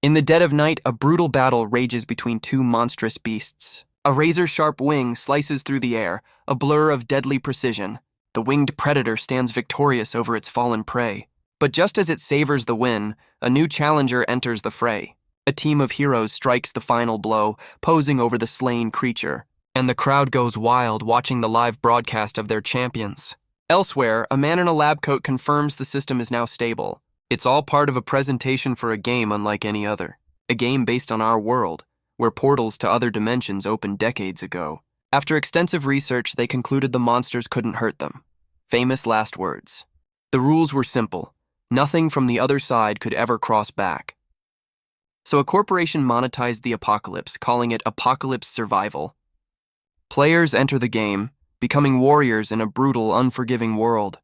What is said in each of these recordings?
In the dead of night, a brutal battle rages between two monstrous beasts. A razor-sharp wing slices through the air, a blur of deadly precision. The winged predator stands victorious over its fallen prey. But just as it savors the win, a new challenger enters the fray. A team of heroes strikes the final blow, posing over the slain creature. And the crowd goes wild watching the live broadcast of their champions. Elsewhere, a man in a lab coat confirms the system is now stable. It's all part of a presentation for a game unlike any other. A game based on our world, where portals to other dimensions opened decades ago. After extensive research, they concluded the monsters couldn't hurt them. Famous last words. The rules were simple. Nothing from the other side could ever cross back. So a corporation monetized the apocalypse, calling it Apocalypse Survival. Players enter the game, becoming warriors in a brutal, unforgiving world.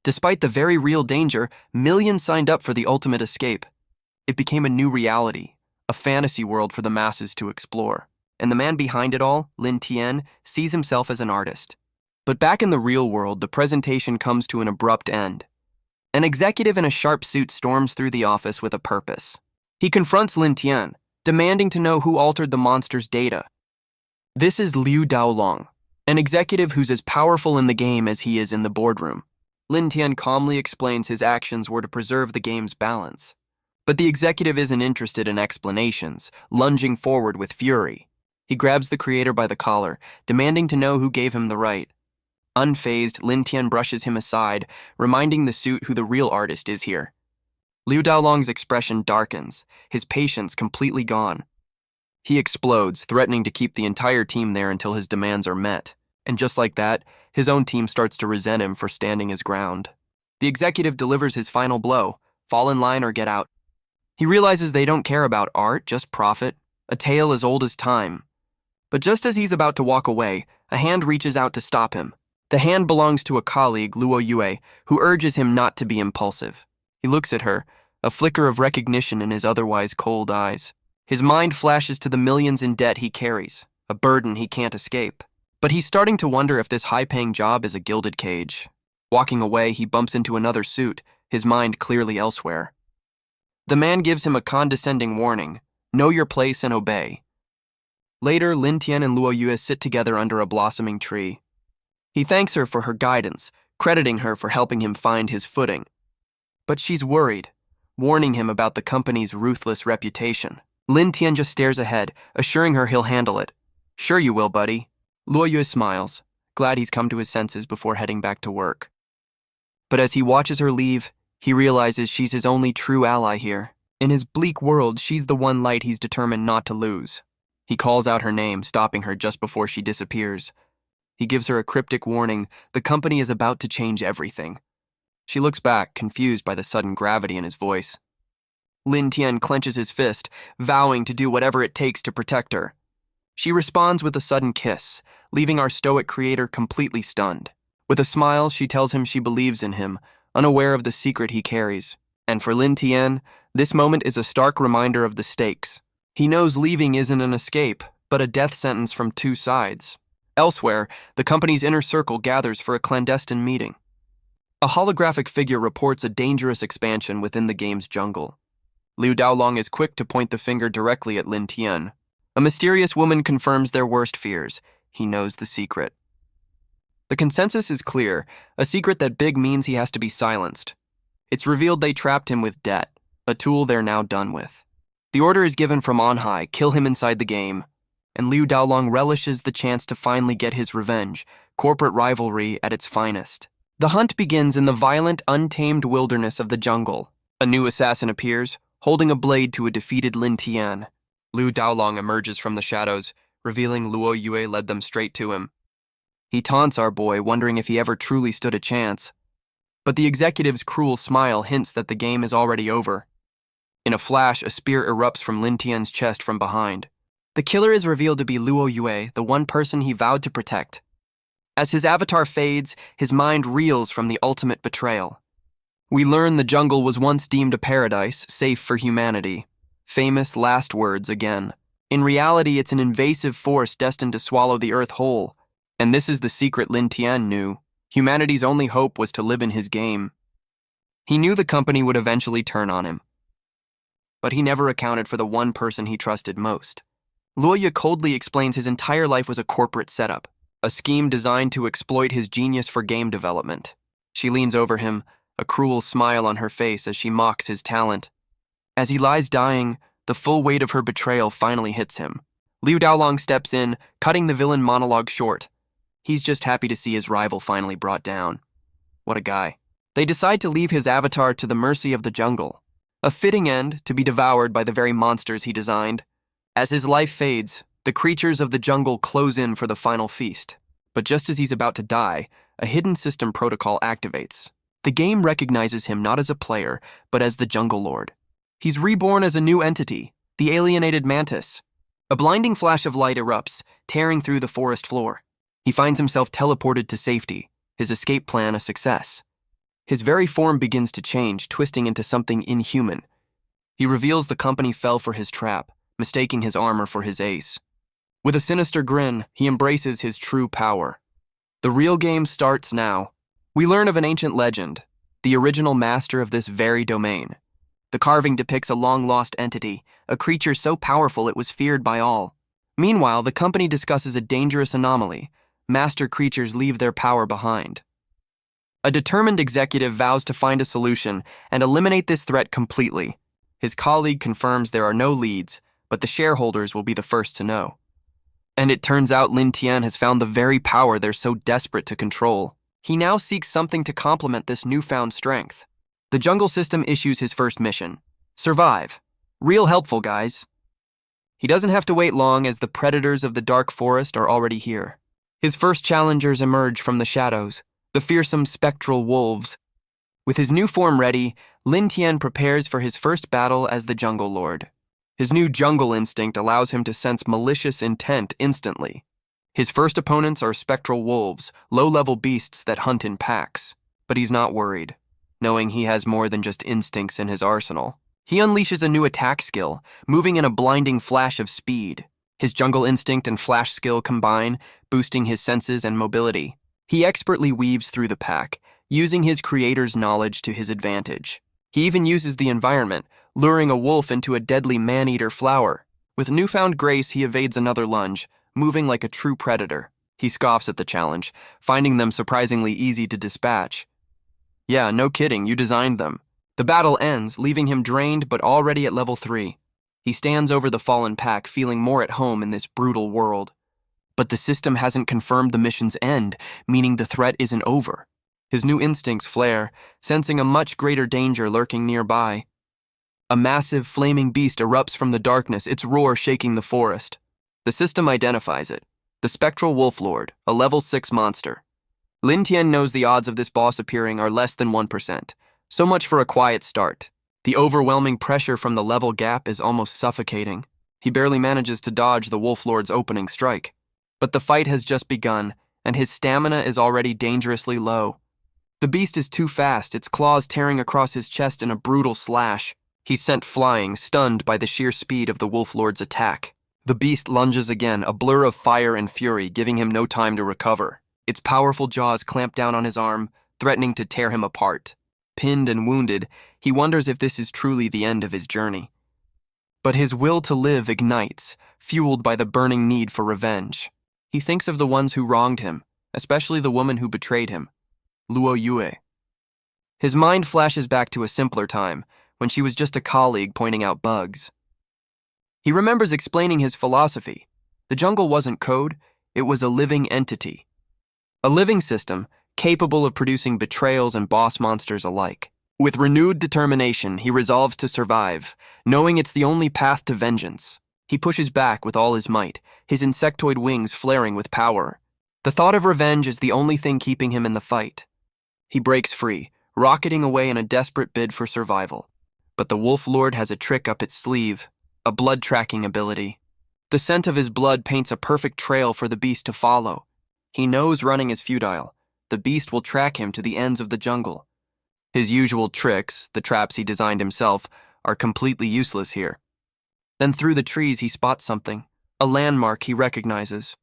Despite the very real danger, millions signed up for the ultimate escape. It became a new reality, a fantasy world for the masses to explore. And the man behind it all, Lin Tian, sees himself as an artist. But back in the real world, the presentation comes to an abrupt end. An executive in a sharp suit storms through the office with a purpose. He confronts Lin Tian, demanding to know who altered the monster's data. This is Liu Daolong, an executive who's as powerful in the game as he is in the boardroom. Lin Tian calmly explains his actions were to preserve the game's balance. But the executive isn't interested in explanations, lunging forward with fury. He grabs the creator by the collar, demanding to know who gave him the right. Unfazed, Lin Tian brushes him aside, reminding the suit who the real artist is here. Liu Daolong's expression darkens, his patience completely gone. He explodes, threatening to keep the entire team there until his demands are met. And just like that, his own team starts to resent him for standing his ground. The executive delivers his final blow, fall in line or get out. He realizes they don't care about art, just profit, a tale as old as time. But just as he's about to walk away, a hand reaches out to stop him. The hand belongs to a colleague, Luo Yue, who urges him not to be impulsive. He looks at her, a flicker of recognition in his otherwise cold eyes. His mind flashes to the millions in debt he carries, a burden he can't escape. But he's starting to wonder if this high-paying job is a gilded cage. Walking away, he bumps into another suit, his mind clearly elsewhere. The man gives him a condescending warning, know your place and obey. Later, Lin Tian and Luo Yue sit together under a blossoming tree. He thanks her for her guidance, crediting her for helping him find his footing. But she's worried, warning him about the company's ruthless reputation. Lin Tian just stares ahead, assuring her he'll handle it. Sure you will, buddy. Luo Yue smiles, glad he's come to his senses before heading back to work. But as he watches her leave, he realizes she's his only true ally here. In his bleak world, she's the one light he's determined not to lose. He calls out her name, stopping her just before she disappears. He gives her a cryptic warning, the company is about to change everything. She looks back, confused by the sudden gravity in his voice. Lin Tian clenches his fist, vowing to do whatever it takes to protect her. She responds with a sudden kiss, leaving our stoic creator completely stunned. With a smile, she tells him she believes in him, unaware of the secret he carries. And for Lin Tian, this moment is a stark reminder of the stakes. He knows leaving isn't an escape, but a death sentence from two sides. Elsewhere, the company's inner circle gathers for a clandestine meeting. A holographic figure reports a dangerous expansion within the game's jungle. Liu Daolong is quick to point the finger directly at Lin Tian. A mysterious woman confirms their worst fears. He knows the secret. The consensus is clear, a secret that big means he has to be silenced. It's revealed they trapped him with debt, a tool they're now done with. The order is given from on high, kill him inside the game. And Liu Daolong relishes the chance to finally get his revenge, corporate rivalry at its finest. The hunt begins in the violent, untamed wilderness of the jungle. A new assassin appears, holding a blade to a defeated Lin Tian. Liu Daolong emerges from the shadows, revealing Luo Yue led them straight to him. He taunts our boy, wondering if he ever truly stood a chance. But the executive's cruel smile hints that the game is already over. In a flash, a spear erupts from Lin Tian's chest from behind. The killer is revealed to be Luo Yue, the one person he vowed to protect. As his avatar fades, his mind reels from the ultimate betrayal. We learn the jungle was once deemed a paradise, safe for humanity. Famous last words again. In reality, it's an invasive force destined to swallow the earth whole. And this is the secret Lin Tian knew. Humanity's only hope was to live in his game. He knew the company would eventually turn on him. But he never accounted for the one person he trusted most. Luoya coldly explains his entire life was a corporate setup, a scheme designed to exploit his genius for game development. She leans over him, a cruel smile on her face as she mocks his talent. As he lies dying, the full weight of her betrayal finally hits him. Liu Daolong steps in, cutting the villain monologue short. He's just happy to see his rival finally brought down. What a guy. They decide to leave his avatar to the mercy of the jungle, a fitting end to be devoured by the very monsters he designed. As his life fades, the creatures of the jungle close in for the final feast. But just as he's about to die, a hidden system protocol activates. The game recognizes him not as a player, but as the Jungle Lord. He's reborn as a new entity, the alienated mantis. A blinding flash of light erupts, tearing through the forest floor. He finds himself teleported to safety, his escape plan a success. His very form begins to change, twisting into something inhuman. He reveals the company fell for his trap, mistaking his armor for his ace. With a sinister grin, he embraces his true power. The real game starts now. We learn of an ancient legend, the original master of this very domain. The carving depicts a long-lost entity, a creature so powerful it was feared by all. Meanwhile, the company discusses a dangerous anomaly. Master creatures leave their power behind. A determined executive vows to find a solution and eliminate this threat completely. His colleague confirms there are no leads, but the shareholders will be the first to know. And it turns out Lin Tian has found the very power they're so desperate to control. He now seeks something to complement this newfound strength. The jungle system issues his first mission. Survive. Real helpful, guys. He doesn't have to wait long as the predators of the dark forest are already here. His first challengers emerge from the shadows, the fearsome spectral wolves. With his new form ready, Lin Tian prepares for his first battle as the Jungle Lord. His new jungle instinct allows him to sense malicious intent instantly. His first opponents are spectral wolves, low-level beasts that hunt in packs. But he's not worried, knowing he has more than just instincts in his arsenal. He unleashes a new attack skill, moving in a blinding flash of speed. His jungle instinct and flash skill combine, boosting his senses and mobility. He expertly weaves through the pack, using his creator's knowledge to his advantage. He even uses the environment, luring a wolf into a deadly man-eater flower. With newfound grace, he evades another lunge, moving like a true predator. He scoffs at the challenge, finding them surprisingly easy to dispatch. Yeah, no kidding, you designed them. The battle ends, leaving him drained but already at level 3. He stands over the fallen pack, feeling more at home in this brutal world. But the system hasn't confirmed the mission's end, meaning the threat isn't over. His new instincts flare, sensing a much greater danger lurking nearby. A massive, flaming beast erupts from the darkness, its roar shaking the forest. The system identifies it. The Spectral Wolf Lord, a level 6 monster. Lin Tian knows the odds of this boss appearing are less than 1%. So much for a quiet start. The overwhelming pressure from the level gap is almost suffocating. He barely manages to dodge the Wolf Lord's opening strike. But the fight has just begun, and his stamina is already dangerously low. The beast is too fast, its claws tearing across his chest in a brutal slash. He's sent flying, stunned by the sheer speed of the Wolf Lord's attack. The beast lunges again, a blur of fire and fury, giving him no time to recover. Its powerful jaws clamp down on his arm, threatening to tear him apart. Pinned and wounded, he wonders if this is truly the end of his journey. But his will to live ignites, fueled by the burning need for revenge. He thinks of the ones who wronged him, especially the woman who betrayed him, Luo Yue. His mind flashes back to a simpler time, when she was just a colleague pointing out bugs. He remembers explaining his philosophy. The jungle wasn't code, it was a living entity. A living system capable of producing betrayals and boss monsters alike. With renewed determination, he resolves to survive, knowing it's the only path to vengeance. He pushes back with all his might, his insectoid wings flaring with power. The thought of revenge is the only thing keeping him in the fight. He breaks free, rocketing away in a desperate bid for survival. But the Wolf Lord has a trick up its sleeve, a blood-tracking ability. The scent of his blood paints a perfect trail for the beast to follow. He knows running is futile. The beast will track him to the ends of the jungle. His usual tricks, the traps he designed himself, are completely useless here. Then through the trees he spots something, a landmark he recognizes.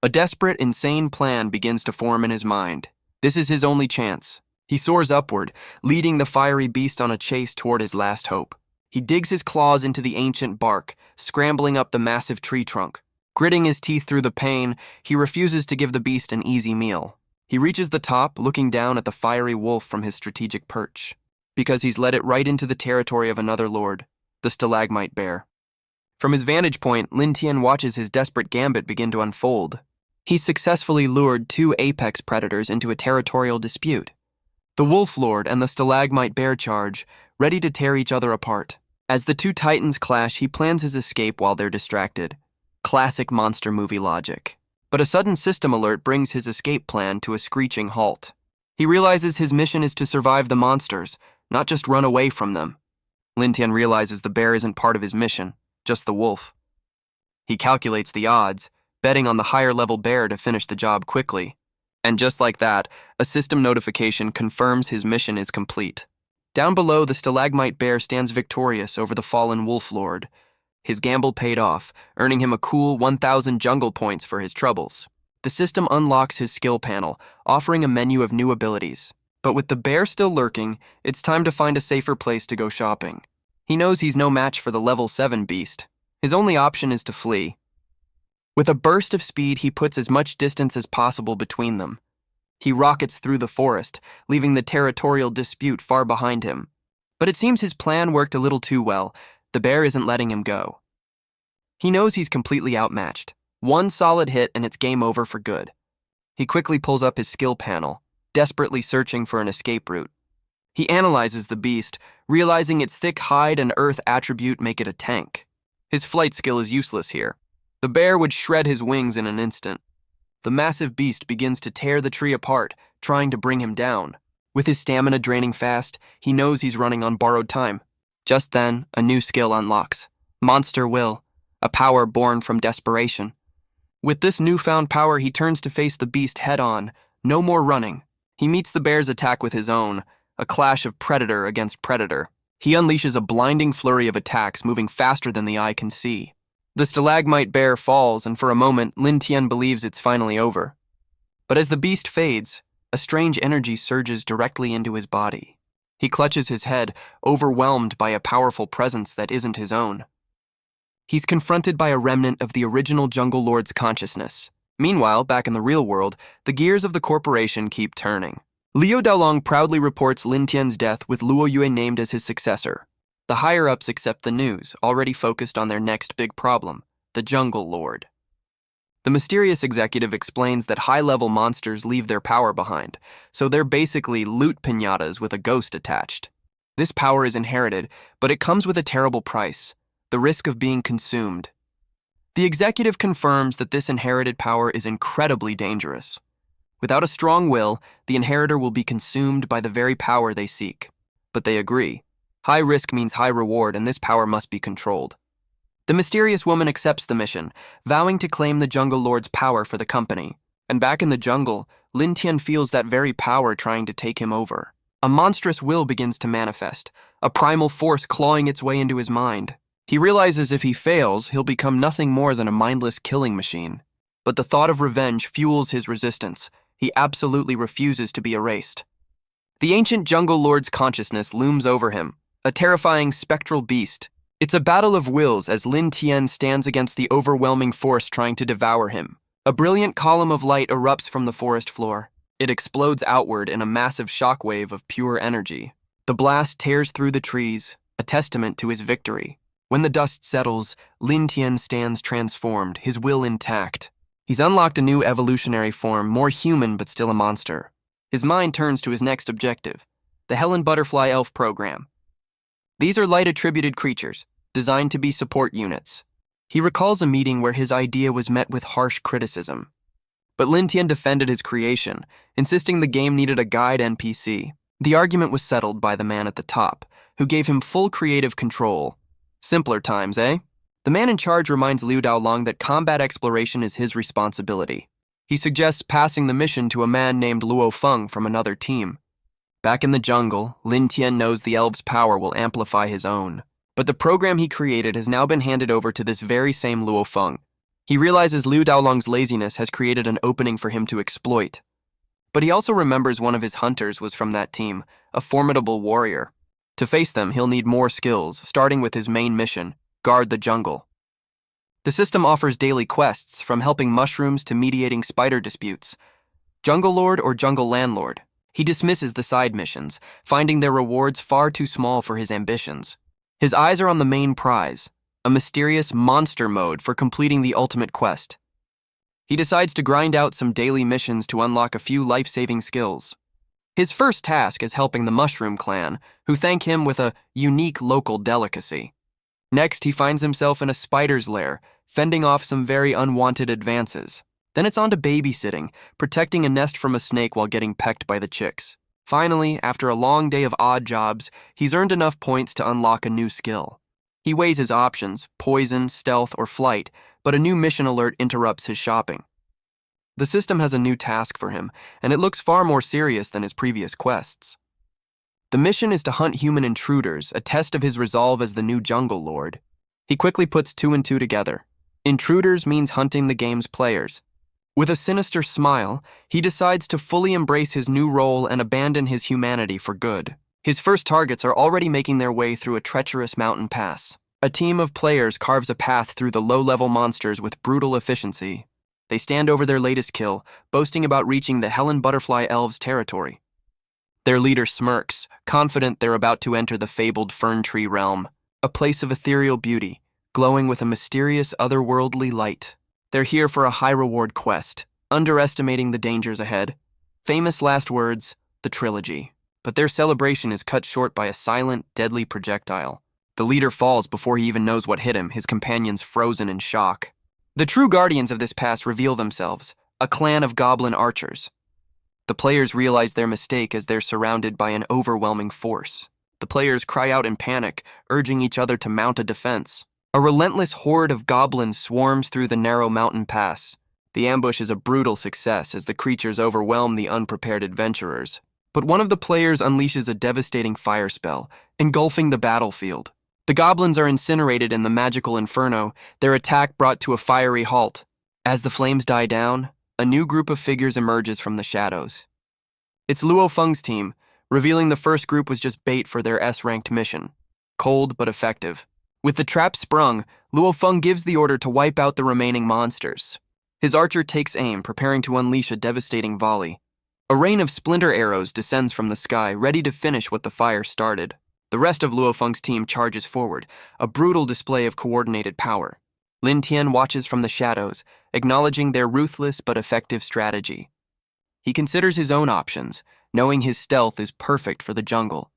A desperate, insane plan begins to form in his mind. This is his only chance. He soars upward, leading the fiery beast on a chase toward his last hope. He digs his claws into the ancient bark, scrambling up the massive tree trunk. Gritting his teeth through the pain, he refuses to give the beast an easy meal. He reaches the top, looking down at the fiery wolf from his strategic perch, because he's led it right into the territory of another lord, the stalagmite bear. From his vantage point, Lin Tian watches his desperate gambit begin to unfold. He's successfully lured two apex predators into a territorial dispute. The wolf lord and the stalagmite bear charge, ready to tear each other apart. As the two titans clash, he plans his escape while they're distracted. Classic monster movie logic. But a sudden system alert brings his escape plan to a screeching halt. He realizes his mission is to survive the monsters, not just run away from them. Lin Tian realizes the bear isn't part of his mission, just the wolf. He calculates the odds, betting on the higher-level bear to finish the job quickly. And just like that, a system notification confirms his mission is complete. Down below, the stalagmite bear stands victorious over the fallen wolf lord. His gamble paid off, earning him a cool 1,000 jungle points for his troubles. The system unlocks his skill panel, offering a menu of new abilities. But with the bear still lurking, it's time to find a safer place to go shopping. He knows he's no match for the level 7 beast. His only option is to flee. With a burst of speed, he puts as much distance as possible between them. He rockets through the forest, leaving the territorial dispute far behind him. But it seems his plan worked a little too well. The bear isn't letting him go. He knows he's completely outmatched. One solid hit and it's game over for good. He quickly pulls up his skill panel, desperately searching for an escape route. He analyzes the beast, realizing its thick hide and earth attribute make it a tank. His flight skill is useless here. The bear would shred his wings in an instant. The massive beast begins to tear the tree apart, trying to bring him down. With his stamina draining fast, he knows he's running on borrowed time. Just then, a new skill unlocks. Monster Will, a power born from desperation. With this newfound power, he turns to face the beast head-on. No more running. He meets the bear's attack with his own, a clash of predator against predator. He unleashes a blinding flurry of attacks, moving faster than the eye can see. The stalagmite bear falls, and for a moment, Lin Tian believes it's finally over. But as the beast fades, a strange energy surges directly into his body. He clutches his head, overwhelmed by a powerful presence that isn't his own. He's confronted by a remnant of the original Jungle Lord's consciousness. Meanwhile, back in the real world, the gears of the corporation keep turning. Liu Daolong proudly reports Lin Tian's death with Luo Yue named as his successor. The higher-ups accept the news, already focused on their next big problem, the Jungle Lord. The mysterious executive explains that high-level monsters leave their power behind, so they're basically loot piñatas with a ghost attached. This power is inherited, but it comes with a terrible price, the risk of being consumed. The executive confirms that this inherited power is incredibly dangerous. Without a strong will, the inheritor will be consumed by the very power they seek. But they agree. High risk means high reward, and this power must be controlled. The mysterious woman accepts the mission, vowing to claim the Jungle Lord's power for the company. And back in the jungle, Lin Tian feels that very power trying to take him over. A monstrous will begins to manifest, a primal force clawing its way into his mind. He realizes if he fails, he'll become nothing more than a mindless killing machine. But the thought of revenge fuels his resistance. He absolutely refuses to be erased. The ancient Jungle Lord's consciousness looms over him, a terrifying spectral beast. It's a battle of wills as Lin Tian stands against the overwhelming force trying to devour him. A brilliant column of light erupts from the forest floor. It explodes outward in a massive shockwave of pure energy. The blast tears through the trees, a testament to his victory. When the dust settles, Lin Tian stands transformed, his will intact. He's unlocked a new evolutionary form, more human but still a monster. His mind turns to his next objective, the Helen Butterfly Elf program. These are light-attributed creatures, designed to be support units. He recalls a meeting where his idea was met with harsh criticism. But Lin Tian defended his creation, insisting the game needed a guide NPC. The argument was settled by the man at the top, who gave him full creative control. Simpler times, eh? The man in charge reminds Liu Daolong that combat exploration is his responsibility. He suggests passing the mission to a man named Luo Feng from another team. Back in the jungle, Lin Tian knows the elves' power will amplify his own. But the program he created has now been handed over to this very same Luo Feng. He realizes Liu Daolong's laziness has created an opening for him to exploit. But he also remembers one of his hunters was from that team, a formidable warrior. To face them, he'll need more skills, starting with his main mission, guard the jungle. The system offers daily quests, from helping mushrooms to mediating spider disputes. Jungle Lord or Jungle Landlord, he dismisses the side missions, finding their rewards far too small for his ambitions. His eyes are on the main prize, a mysterious monster mode for completing the ultimate quest. He decides to grind out some daily missions to unlock a few life-saving skills. His first task is helping the Mushroom Clan, who thank him with a unique local delicacy. Next, he finds himself in a spider's lair, fending off some very unwanted advances. Then it's on to babysitting, protecting a nest from a snake while getting pecked by the chicks. Finally, after a long day of odd jobs, he's earned enough points to unlock a new skill. He weighs his options, poison, stealth, or flight, but a new mission alert interrupts his shopping. The system has a new task for him, and it looks far more serious than his previous quests. The mission is to hunt human intruders, a test of his resolve as the new Jungle Lord. He quickly puts two and two together. Intruders means hunting the game's players. With a sinister smile, he decides to fully embrace his new role and abandon his humanity for good. His first targets are already making their way through a treacherous mountain pass. A team of players carves a path through the low-level monsters with brutal efficiency. They stand over their latest kill, boasting about reaching the Helen Butterfly Elves' territory. Their leader smirks, confident they're about to enter the fabled Fern Tree realm, a place of ethereal beauty, glowing with a mysterious otherworldly light. They're here for a high-reward quest, underestimating the dangers ahead. Famous last words, the trilogy. But their celebration is cut short by a silent, deadly projectile. The leader falls before he even knows what hit him, his companions frozen in shock. The true guardians of this pass reveal themselves, a clan of goblin archers. The players realize their mistake as they're surrounded by an overwhelming force. The players cry out in panic, urging each other to mount a defense. A relentless horde of goblins swarms through the narrow mountain pass. The ambush is a brutal success as the creatures overwhelm the unprepared adventurers. But one of the players unleashes a devastating fire spell, engulfing the battlefield. The goblins are incinerated in the magical inferno, their attack brought to a fiery halt. As the flames die down, a new group of figures emerges from the shadows. It's Luo Feng's team, revealing the first group was just bait for their S-ranked mission. Cold but effective. With the trap sprung, Luo Feng gives the order to wipe out the remaining monsters. His archer takes aim, preparing to unleash a devastating volley. A rain of splinter arrows descends from the sky, ready to finish what the fire started. The rest of Luo Feng's team charges forward, a brutal display of coordinated power. Lin Tian watches from the shadows, acknowledging their ruthless but effective strategy. He considers his own options, knowing his stealth is perfect for the jungle.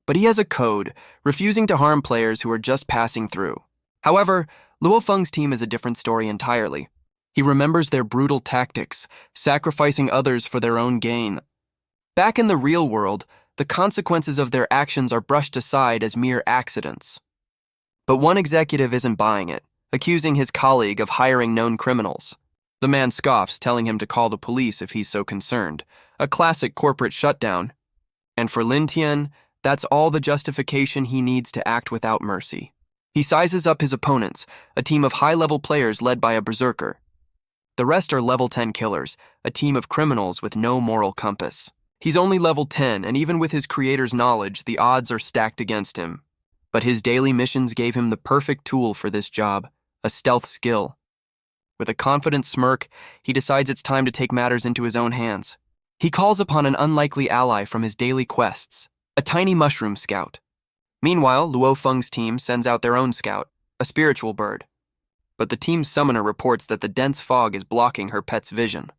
But he has a code, refusing to harm players who are just passing through. However, Luo Feng's team is a different story entirely. He remembers their brutal tactics, sacrificing others for their own gain. Back in the real world, the consequences of their actions are brushed aside as mere accidents. But one executive isn't buying it, accusing his colleague of hiring known criminals. The man scoffs, telling him to call the police if he's so concerned, a classic corporate shutdown. And for Lin Tian, that's all the justification he needs to act without mercy. He sizes up his opponents, a team of high-level players led by a berserker. The rest are level 10 killers, a team of criminals with no moral compass. He's only level 10, and even with his creator's knowledge, the odds are stacked against him. But his daily missions gave him the perfect tool for this job, a stealth skill. With a confident smirk, he decides it's time to take matters into his own hands. He calls upon an unlikely ally from his daily quests, a tiny mushroom scout. Meanwhile, Luo Feng's team sends out their own scout, a spiritual bird. But the team's summoner reports that the dense fog is blocking her pet's vision.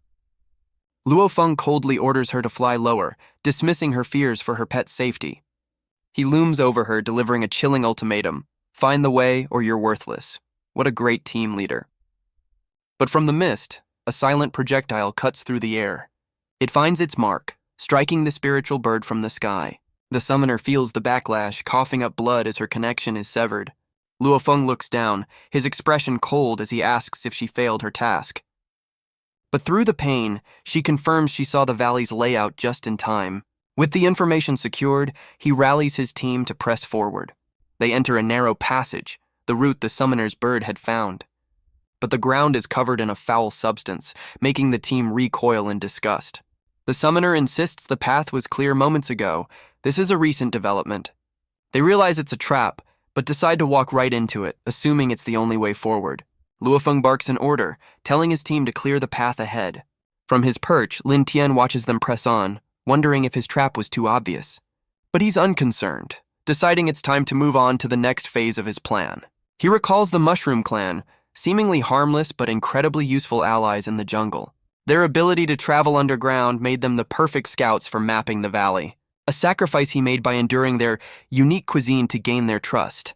Luo Feng coldly orders her to fly lower, dismissing her fears for her pet's safety. He looms over her, delivering a chilling ultimatum: find the way or you're worthless. What a great team leader. But from the mist, a silent projectile cuts through the air. It finds its mark, striking the spiritual bird from the sky. The summoner feels the backlash, coughing up blood as her connection is severed. Luo Feng looks down, his expression cold as he asks if she failed her task. But through the pain, she confirms she saw the valley's layout just in time. With the information secured, he rallies his team to press forward. They enter a narrow passage, the route the summoner's bird had found. But the ground is covered in a foul substance, making the team recoil in disgust. The summoner insists the path was clear moments ago. This is a recent development. They realize it's a trap, but decide to walk right into it, assuming it's the only way forward. Luofeng barks an order, telling his team to clear the path ahead. From his perch, Lin Tian watches them press on, wondering if his trap was too obvious. But he's unconcerned, deciding it's time to move on to the next phase of his plan. He recalls the Mushroom Clan, seemingly harmless but incredibly useful allies in the jungle. Their ability to travel underground made them the perfect scouts for mapping the valley, a sacrifice he made by enduring their unique cuisine to gain their trust.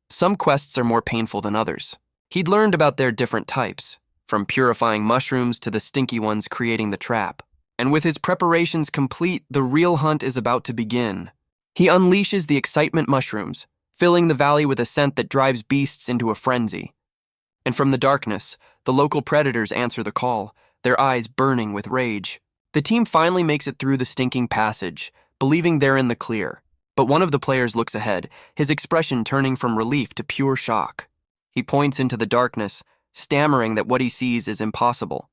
Some quests are more painful than others. He'd learned about their different types, from purifying mushrooms to the stinky ones creating the trap. And with his preparations complete, the real hunt is about to begin. He unleashes the excitement mushrooms, filling the valley with a scent that drives beasts into a frenzy. And from the darkness, the local predators answer the call, their eyes burning with rage. The team finally makes it through the stinking passage, believing they're in the clear. But one of the players looks ahead, his expression turning from relief to pure shock. He points into the darkness, stammering that what he sees is impossible.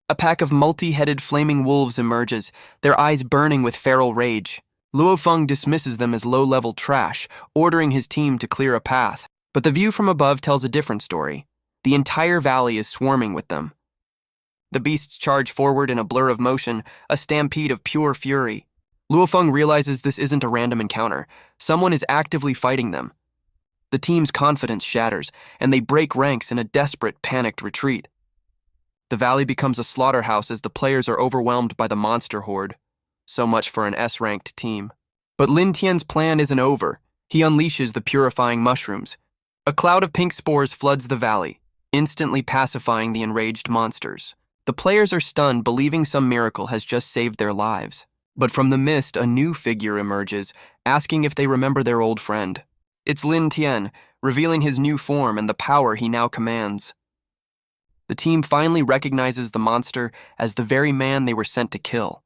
A pack of multi-headed flaming wolves emerges, their eyes burning with feral rage. Luofeng dismisses them as low-level trash, ordering his team to clear a path. But the view from above tells a different story. The entire valley is swarming with them. The beasts charge forward in a blur of motion, a stampede of pure fury. Luofeng realizes this isn't a random encounter. Someone is actively fighting them. The team's confidence shatters, and they break ranks in a desperate, panicked retreat. The valley becomes a slaughterhouse as the players are overwhelmed by the monster horde. So much for an S-ranked team. But Lin Tian's plan isn't over. He unleashes the purifying mushrooms. A cloud of pink spores floods the valley, instantly pacifying the enraged monsters. The players are stunned, believing some miracle has just saved their lives. But from the mist, a new figure emerges, asking if they remember their old friend. It's Lin Tian, revealing his new form and the power he now commands. The team finally recognizes the monster as the very man they were sent to kill.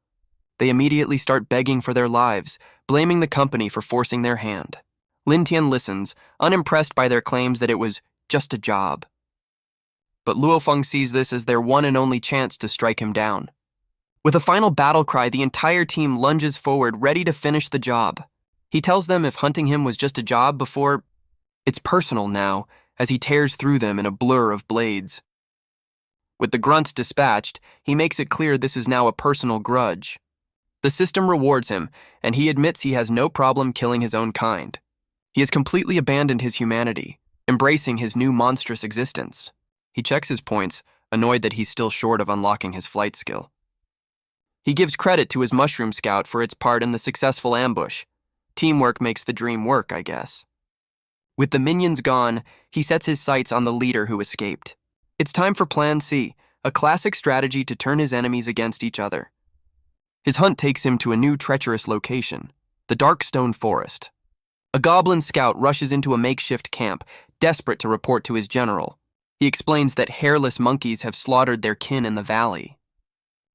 They immediately start begging for their lives, blaming the company for forcing their hand. Lin Tian listens, unimpressed by their claims that it was just a job. But Luofeng sees this as their one and only chance to strike him down. With a final battle cry, the entire team lunges forward, ready to finish the job. He tells them if hunting him was just a job before, it's personal now, as he tears through them in a blur of blades. With the grunts dispatched, he makes it clear this is now a personal grudge. The system rewards him, and he admits he has no problem killing his own kind. He has completely abandoned his humanity, embracing his new monstrous existence. He checks his points, annoyed that he's still short of unlocking his flight skill. He gives credit to his mushroom scout for its part in the successful ambush. Teamwork makes the dream work, I guess. With the minions gone, he sets his sights on the leader who escaped. It's time for Plan C, a classic strategy to turn his enemies against each other. His hunt takes him to a new treacherous location, the Darkstone Forest. A goblin scout rushes into a makeshift camp, desperate to report to his general. He explains that hairless monkeys have slaughtered their kin in the valley.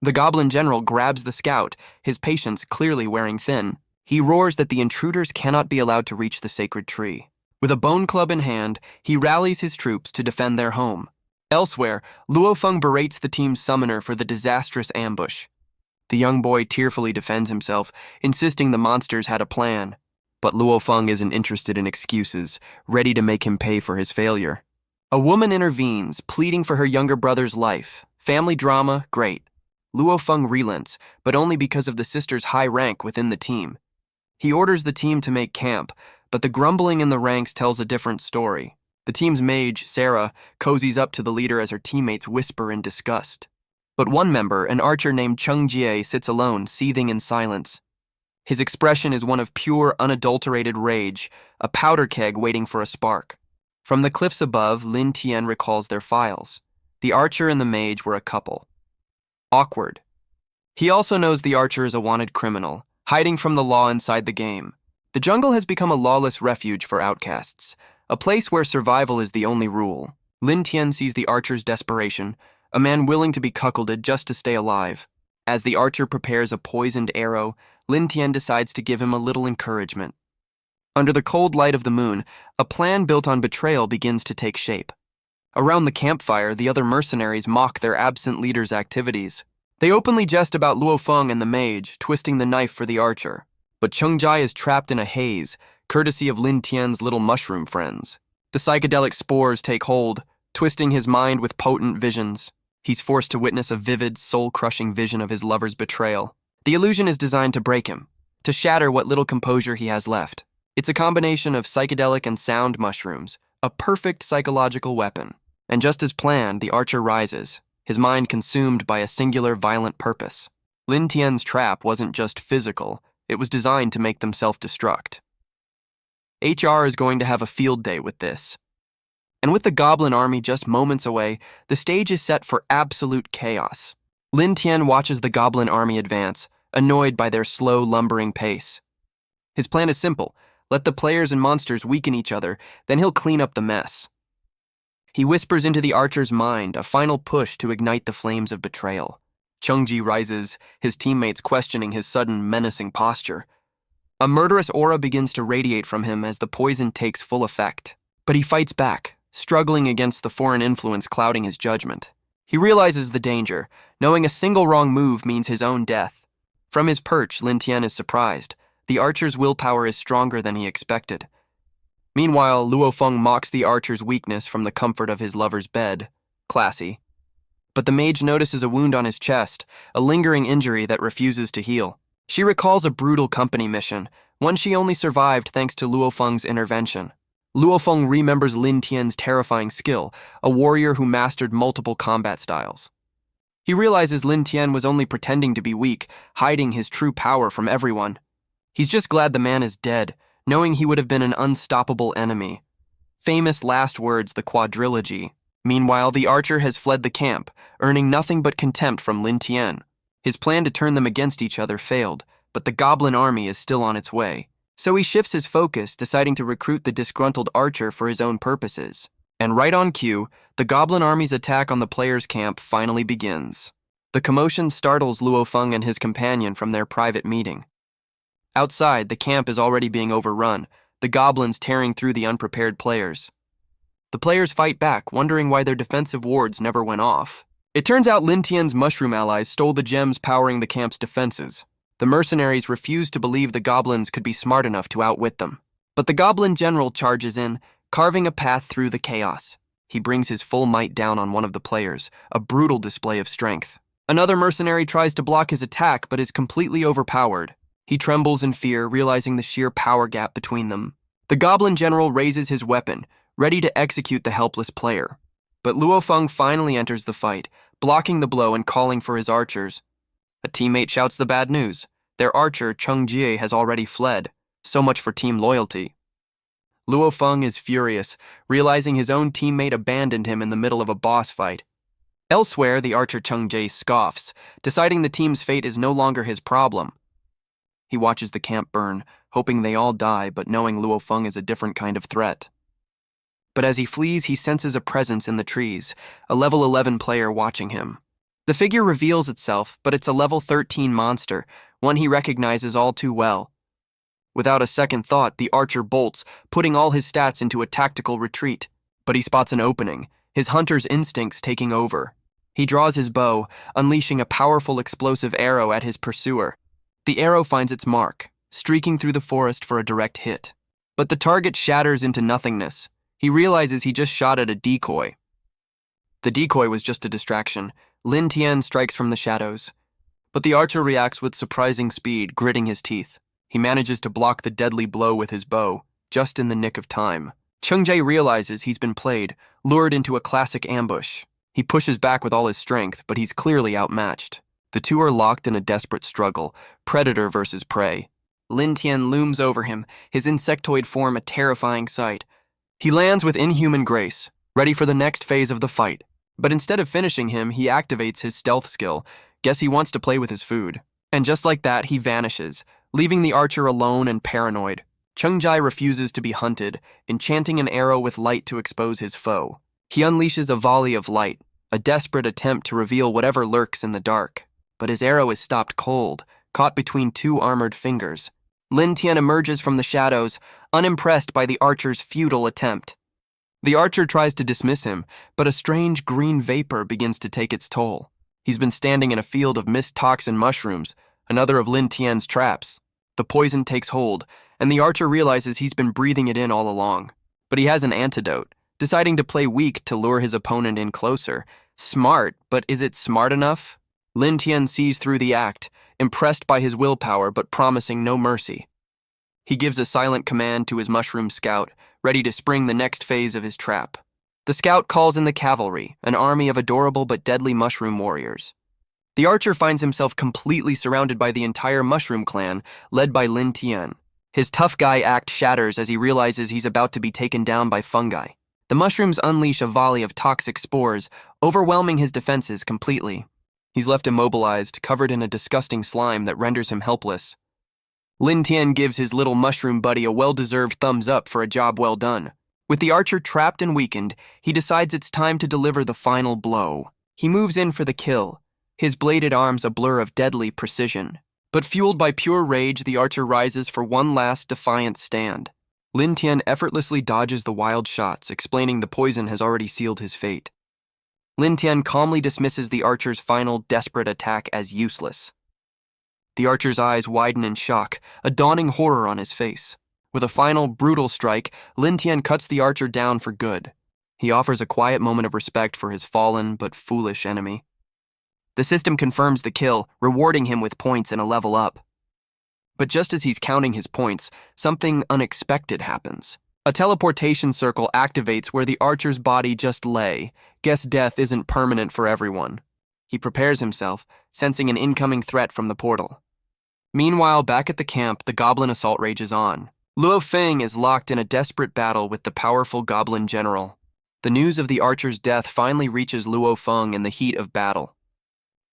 The goblin general grabs the scout, his patience clearly wearing thin. He roars that the intruders cannot be allowed to reach the sacred tree. With a bone club in hand, he rallies his troops to defend their home. Elsewhere, Luofeng berates the team's summoner for the disastrous ambush. The young boy tearfully defends himself, insisting the monsters had a plan. But Luofeng isn't interested in excuses, ready to make him pay for his failure. A woman intervenes, pleading for her younger brother's life. Family drama, great. Luofeng relents, but only because of the sister's high rank within the team. He orders the team to make camp, but the grumbling in the ranks tells a different story. The team's mage, Sarah, cozies up to the leader as her teammates whisper in disgust. But one member, an archer named Cheng Jie, sits alone, seething in silence. His expression is one of pure, unadulterated rage, a powder keg waiting for a spark. From the cliffs above, Lin Tian recalls their files. The archer and the mage were a couple. Awkward. He also knows the archer is a wanted criminal, hiding from the law inside the game. The jungle has become a lawless refuge for outcasts, a place where survival is the only rule. Lin Tian sees the archer's desperation, a man willing to be cuckolded just to stay alive. As the archer prepares a poisoned arrow, Lin Tian decides to give him a little encouragement. Under the cold light of the moon, a plan built on betrayal begins to take shape. Around the campfire, the other mercenaries mock their absent leader's activities. They openly jest about Luofeng and the mage, twisting the knife for the archer. But Cheng Jie is trapped in a haze, courtesy of Lin Tian's little mushroom friends. The psychedelic spores take hold, twisting his mind with potent visions. He's forced to witness a vivid, soul-crushing vision of his lover's betrayal. The illusion is designed to break him, to shatter what little composure he has left. It's a combination of psychedelic and sound mushrooms, a perfect psychological weapon. And just as planned, the archer rises, his mind consumed by a singular violent purpose. Lin Tian's trap wasn't just physical, it was designed to make them self-destruct. HR is going to have a field day with this. And with the goblin army just moments away, the stage is set for absolute chaos. Lin Tian watches the goblin army advance, annoyed by their slow, lumbering pace. His plan is simple: let the players and monsters weaken each other, then he'll clean up the mess. He whispers into the archer's mind, a final push to ignite the flames of betrayal. Chengji rises, his teammates questioning his sudden, menacing posture. A murderous aura begins to radiate from him as the poison takes full effect. But he fights back, struggling against the foreign influence clouding his judgment. He realizes the danger, knowing a single wrong move means his own death. From his perch, Lin Tian is surprised. The archer's willpower is stronger than he expected. Meanwhile, Luo Feng mocks the archer's weakness from the comfort of his lover's bed. Classy. But the mage notices a wound on his chest, a lingering injury that refuses to heal. She recalls a brutal company mission, one she only survived thanks to Luo Feng's intervention. Luo Feng remembers Lin Tian's terrifying skill, a warrior who mastered multiple combat styles. He realizes Lin Tian was only pretending to be weak, hiding his true power from everyone. He's just glad the man is dead, knowing he would have been an unstoppable enemy. Famous last words, the quadrilogy. Meanwhile, the archer has fled the camp, earning nothing but contempt from Lin Tian. His plan to turn them against each other failed, but the goblin army is still on its way. So he shifts his focus, deciding to recruit the disgruntled archer for his own purposes. And right on cue, the goblin army's attack on the players' camp finally begins. The commotion startles Luo Feng and his companion from their private meeting. Outside, the camp is already being overrun, the goblins tearing through the unprepared players. The players fight back, wondering why their defensive wards never went off. It turns out Lin Tian's mushroom allies stole the gems powering the camp's defenses. The mercenaries refused to believe the goblins could be smart enough to outwit them. But the goblin general charges in, carving a path through the chaos. He brings his full might down on one of the players, a brutal display of strength. Another mercenary tries to block his attack but is completely overpowered. He trembles in fear, realizing the sheer power gap between them. The goblin general raises his weapon, ready to execute the helpless player. But Luo Feng finally enters the fight, blocking the blow and calling for his archers. A teammate shouts the bad news. Their archer, Cheng Jie, has already fled. So much for team loyalty. Luo Feng is furious, realizing his own teammate abandoned him in the middle of a boss fight. Elsewhere, the archer Cheng Jie scoffs, deciding the team's fate is no longer his problem. He watches the camp burn, hoping they all die, but knowing Luo Feng is a different kind of threat. But as he flees, he senses a presence in the trees, a level 11 player watching him. The figure reveals itself, but it's a level 13 monster, one he recognizes all too well. Without a second thought, the archer bolts, putting all his stats into a tactical retreat. But he spots an opening, his hunter's instincts taking over. He draws his bow, unleashing a powerful explosive arrow at his pursuer. The arrow finds its mark, streaking through the forest for a direct hit. But the target shatters into nothingness. He realizes he just shot at a decoy. The decoy was just a distraction. Lin Tian strikes from the shadows. But the archer reacts with surprising speed, gritting his teeth. He manages to block the deadly blow with his bow, just in the nick of time. Cheng Jie realizes he's been played, lured into a classic ambush. He pushes back with all his strength, but he's clearly outmatched. The two are locked in a desperate struggle, predator versus prey. Lin Tian looms over him, his insectoid form a terrifying sight. He lands with inhuman grace, ready for the next phase of the fight. But instead of finishing him, he activates his stealth skill. Guess he wants to play with his food. And just like that, he vanishes, leaving the archer alone and paranoid. Cheng Jie refuses to be hunted, enchanting an arrow with light to expose his foe. He unleashes a volley of light, a desperate attempt to reveal whatever lurks in the dark. But his arrow is stopped cold, caught between two armored fingers. Lin Tian emerges from the shadows, unimpressed by the archer's futile attempt. The archer tries to dismiss him, but a strange green vapor begins to take its toll. He's been standing in a field of mist toxin mushrooms, another of Lin Tian's traps. The poison takes hold, and the archer realizes he's been breathing it in all along. But he has an antidote, deciding to play weak to lure his opponent in closer. Smart, but is it smart enough? Lin Tian sees through the act, impressed by his willpower but promising no mercy. He gives a silent command to his mushroom scout, ready to spring the next phase of his trap. The scout calls in the cavalry, an army of adorable but deadly mushroom warriors. The archer finds himself completely surrounded by the entire mushroom clan, led by Lin Tian. His tough guy act shatters as he realizes he's about to be taken down by fungi. The mushrooms unleash a volley of toxic spores, overwhelming his defenses completely. He's left immobilized, covered in a disgusting slime that renders him helpless. Lin Tian gives his little mushroom buddy a well-deserved thumbs up for a job well done. With the archer trapped and weakened, he decides it's time to deliver the final blow. He moves in for the kill, his bladed arms a blur of deadly precision. But fueled by pure rage, the archer rises for one last defiant stand. Lin Tian effortlessly dodges the wild shots, explaining the poison has already sealed his fate. Lin Tian calmly dismisses the archer's final desperate attack as useless. The archer's eyes widen in shock, a dawning horror on his face. With a final, brutal strike, Lin Tian cuts the archer down for good. He offers a quiet moment of respect for his fallen but foolish enemy. The system confirms the kill, rewarding him with points and a level up. But just as he's counting his points, something unexpected happens. A teleportation circle activates where the archer's body just lay. Guess death isn't permanent for everyone. He prepares himself, sensing an incoming threat from the portal. Meanwhile, back at the camp, the goblin assault rages on. Luo Feng is locked in a desperate battle with the powerful goblin general. The news of the archer's death finally reaches Luo Feng in the heat of battle.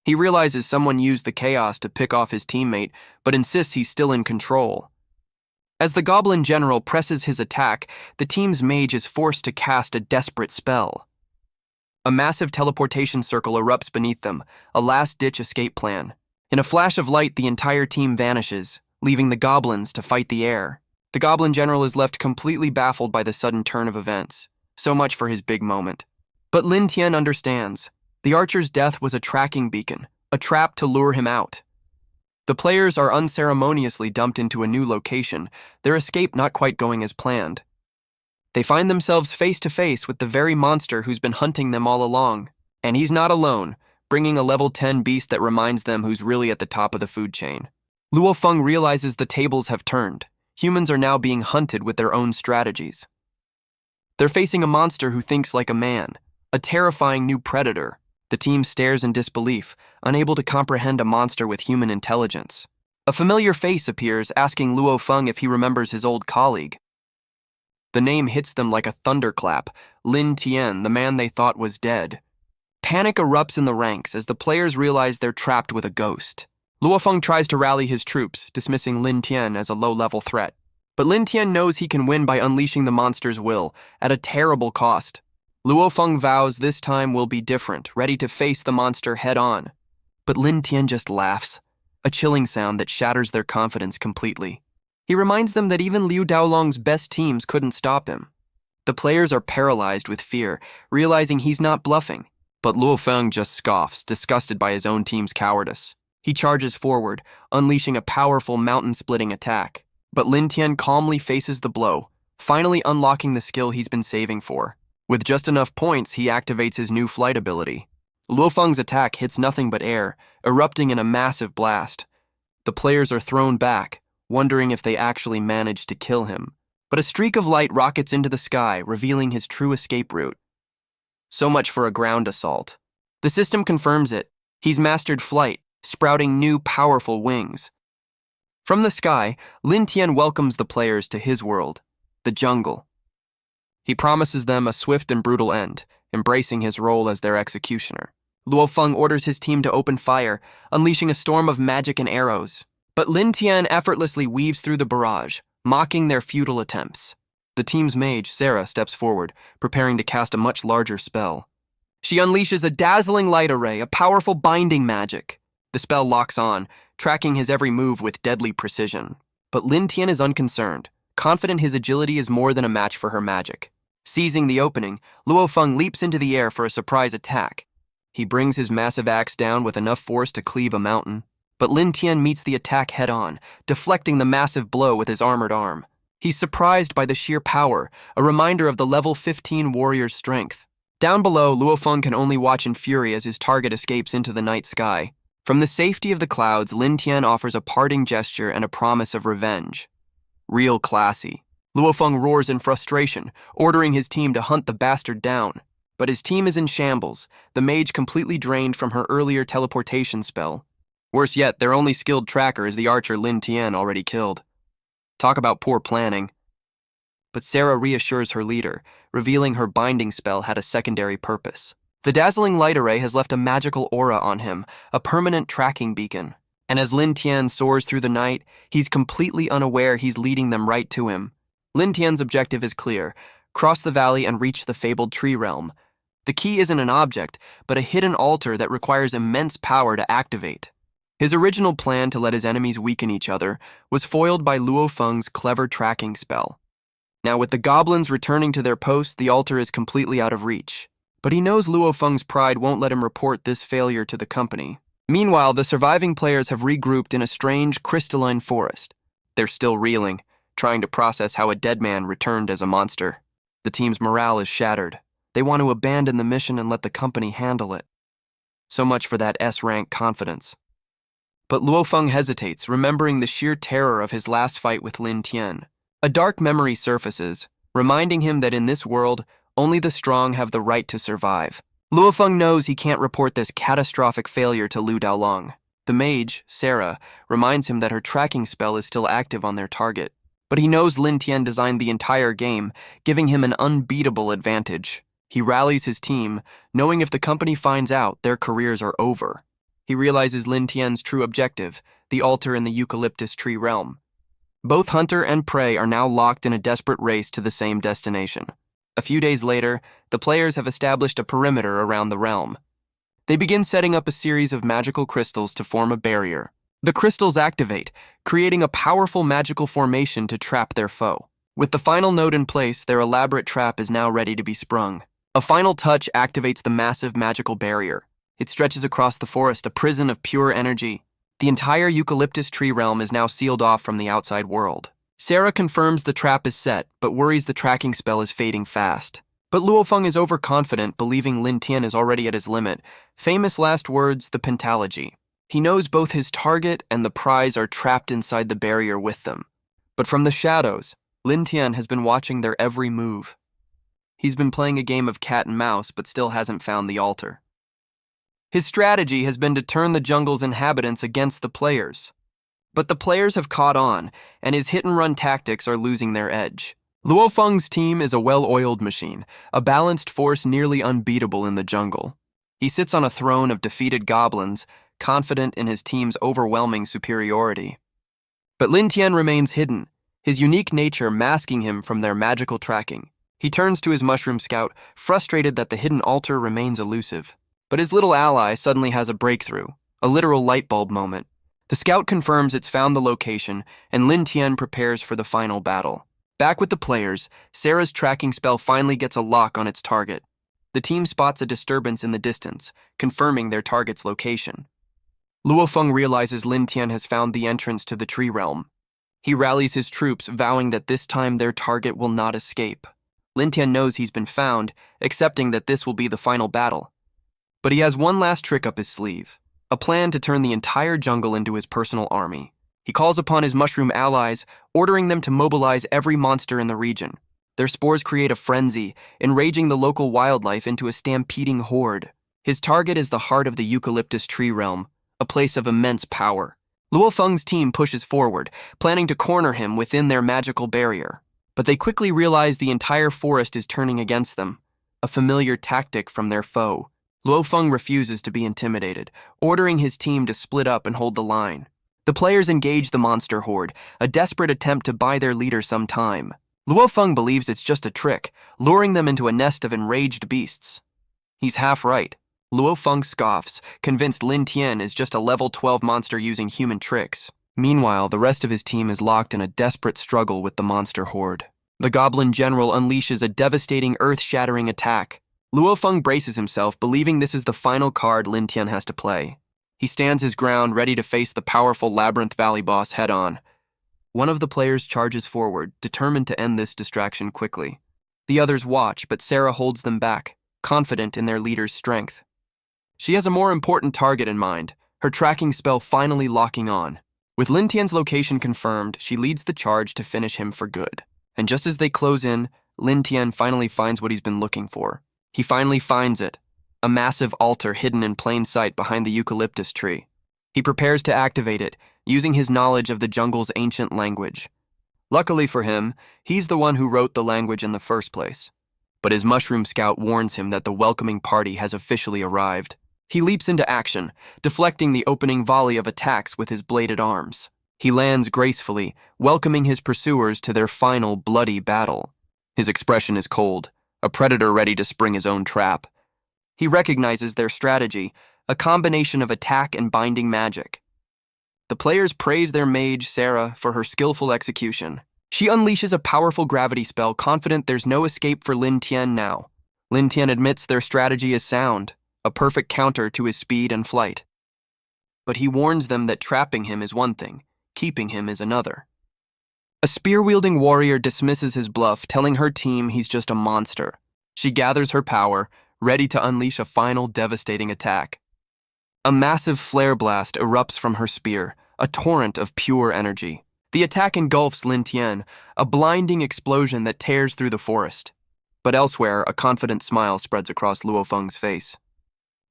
He realizes someone used the chaos to pick off his teammate, but insists he's still in control. As the goblin general presses his attack, the team's mage is forced to cast a desperate spell. A massive teleportation circle erupts beneath them, a last-ditch escape plan. In a flash of light, the entire team vanishes, leaving the goblins to fight the air. The goblin general is left completely baffled by the sudden turn of events. So much for his big moment. But Lin Tian understands. The archer's death was a tracking beacon, a trap to lure him out. The players are unceremoniously dumped into a new location, their escape not quite going as planned. They find themselves face to face with the very monster who's been hunting them all along. And he's not alone, bringing a level 10 beast that reminds them who's really at the top of the food chain. Luo Feng realizes the tables have turned. Humans are now being hunted with their own strategies. They're facing a monster who thinks like a man, a terrifying new predator. The team stares in disbelief, unable to comprehend a monster with human intelligence. A familiar face appears, asking Luo Feng if he remembers his old colleague. The name hits them like a thunderclap, Lin Tian, the man they thought was dead. Panic erupts in the ranks as the players realize they're trapped with a ghost. Luo Feng tries to rally his troops, dismissing Lin Tian as a low-level threat. But Lin Tian knows he can win by unleashing the monster's will, at a terrible cost. Luo Feng vows this time will be different, ready to face the monster head-on. But Lin Tian just laughs, a chilling sound that shatters their confidence completely. He reminds them that even Liu Daolong's best teams couldn't stop him. The players are paralyzed with fear, realizing he's not bluffing. But Luo Feng just scoffs, disgusted by his own team's cowardice. He charges forward, unleashing a powerful mountain-splitting attack. But Lin Tian calmly faces the blow, finally unlocking the skill he's been saving for. With just enough points, he activates his new flight ability. Luo Feng's attack hits nothing but air, erupting in a massive blast. The players are thrown back, wondering if they actually managed to kill him. But a streak of light rockets into the sky, revealing his true escape route. So much for a ground assault. The system confirms it. He's mastered flight, sprouting new, powerful wings. From the sky, Lin Tian welcomes the players to his world, the jungle. He promises them a swift and brutal end, embracing his role as their executioner. Luo Feng orders his team to open fire, unleashing a storm of magic and arrows. But Lin Tian effortlessly weaves through the barrage, mocking their futile attempts. The team's mage, Sarah, steps forward, preparing to cast a much larger spell. She unleashes a dazzling light array, a powerful binding magic. The spell locks on, tracking his every move with deadly precision. But Lin Tian is unconcerned, confident his agility is more than a match for her magic. Seizing the opening, Luo Feng leaps into the air for a surprise attack. He brings his massive axe down with enough force to cleave a mountain. But Lin Tian meets the attack head-on, deflecting the massive blow with his armored arm. He's surprised by the sheer power, a reminder of the level 15 warrior's strength. Down below, Luo Feng can only watch in fury as his target escapes into the night sky. From the safety of the clouds, Lin Tian offers a parting gesture and a promise of revenge. Real classy. Luo Feng roars in frustration, ordering his team to hunt the bastard down. But his team is in shambles, the mage completely drained from her earlier teleportation spell. Worse yet, their only skilled tracker is the archer Lin Tian already killed. Talk about poor planning. But Sarah reassures her leader, revealing her binding spell had a secondary purpose. The dazzling light array has left a magical aura on him, a permanent tracking beacon. And as Lin Tian soars through the night, he's completely unaware he's leading them right to him. Lin Tian's objective is clear: cross the valley and reach the fabled tree realm. The key isn't an object, but a hidden altar that requires immense power to activate. His original plan to let his enemies weaken each other was foiled by Luo Feng's clever tracking spell. Now, with the goblins returning to their posts, the altar is completely out of reach. But he knows Luo Feng's pride won't let him report this failure to the company. Meanwhile, the surviving players have regrouped in a strange, crystalline forest. They're still reeling, trying to process how a dead man returned as a monster. The team's morale is shattered. They want to abandon the mission and let the company handle it. So much for that S-rank confidence. But Luo Feng hesitates, remembering the sheer terror of his last fight with Lin Tian. A dark memory surfaces, reminding him that in this world, only the strong have the right to survive. Luo Feng knows he can't report this catastrophic failure to Lu Daolong. The mage, Sarah, reminds him that her tracking spell is still active on their target. But he knows Lin Tian designed the entire game, giving him an unbeatable advantage. He rallies his team, knowing if the company finds out, their careers are over. He realizes Lin Tian's true objective, the altar in the eucalyptus tree realm. Both hunter and prey are now locked in a desperate race to the same destination. A few days later, the players have established a perimeter around the realm. They begin setting up a series of magical crystals to form a barrier. The crystals activate, creating a powerful magical formation to trap their foe. With the final node in place, their elaborate trap is now ready to be sprung. A final touch activates the massive magical barrier. It stretches across the forest, a prison of pure energy. The entire eucalyptus tree realm is now sealed off from the outside world. Sarah confirms the trap is set, but worries the tracking spell is fading fast. But Luo Feng is overconfident, believing Lin Tian is already at his limit. Famous last words, the pentalogy. He knows both his target and the prize are trapped inside the barrier with them. But from the shadows, Lin Tian has been watching their every move. He's been playing a game of cat and mouse, but still hasn't found the altar. His strategy has been to turn the jungle's inhabitants against the players. But the players have caught on, and his hit-and-run tactics are losing their edge. Luo Feng's team is a well-oiled machine, a balanced force nearly unbeatable in the jungle. He sits on a throne of defeated goblins, confident in his team's overwhelming superiority. But Lin Tian remains hidden, his unique nature masking him from their magical tracking. He turns to his mushroom scout, frustrated that the hidden altar remains elusive. But his little ally suddenly has a breakthrough, a literal light bulb moment. The scout confirms it's found the location, and Lin Tian prepares for the final battle. Back with the players, Sarah's tracking spell finally gets a lock on its target. The team spots a disturbance in the distance, confirming their target's location. Luo Feng realizes Lin Tian has found the entrance to the tree realm. He rallies his troops, vowing that this time their target will not escape. Lin Tian knows he's been found, accepting that this will be the final battle. But he has one last trick up his sleeve, a plan to turn the entire jungle into his personal army. He calls upon his mushroom allies, ordering them to mobilize every monster in the region. Their spores create a frenzy, enraging the local wildlife into a stampeding horde. His target is the heart of the eucalyptus tree realm, a place of immense power. Luo Feng's team pushes forward, planning to corner him within their magical barrier. But they quickly realize the entire forest is turning against them, a familiar tactic from their foe. Luo Feng refuses to be intimidated, ordering his team to split up and hold the line. The players engage the monster horde, a desperate attempt to buy their leader some time. Luo Feng believes it's just a trick, luring them into a nest of enraged beasts. He's half right. Luo Feng scoffs, convinced Lin Tian is just a level 12 monster using human tricks. Meanwhile, the rest of his team is locked in a desperate struggle with the monster horde. The goblin general unleashes a devastating earth-shattering attack. Luo Feng braces himself, believing this is the final card Lin Tian has to play. He stands his ground, ready to face the powerful Labyrinth Valley boss head-on. One of the players charges forward, determined to end this distraction quickly. The others watch, but Sarah holds them back, confident in their leader's strength. She has a more important target in mind, her tracking spell finally locking on. With Lin Tian's location confirmed, she leads the charge to finish him for good. And just as they close in, Lin Tian finally finds what he's been looking for. He finally finds it, a massive altar hidden in plain sight behind the eucalyptus tree. He prepares to activate it, using his knowledge of the jungle's ancient language. Luckily for him, he's the one who wrote the language in the first place. But his mushroom scout warns him that the welcoming party has officially arrived. He leaps into action, deflecting the opening volley of attacks with his bladed arms. He lands gracefully, welcoming his pursuers to their final bloody battle. His expression is cold, a predator ready to spring his own trap. He recognizes their strategy, a combination of attack and binding magic. The players praise their mage, Sarah, for her skillful execution. She unleashes a powerful gravity spell, confident there's no escape for Lin Tian now. Lin Tian admits their strategy is sound, a perfect counter to his speed and flight. But he warns them that trapping him is one thing, keeping him is another. A spear-wielding warrior dismisses his bluff, telling her team he's just a monster. She gathers her power, ready to unleash a final devastating attack. A massive flare blast erupts from her spear, a torrent of pure energy. The attack engulfs Lin Tian, a blinding explosion that tears through the forest. But elsewhere, a confident smile spreads across Luo Feng's face.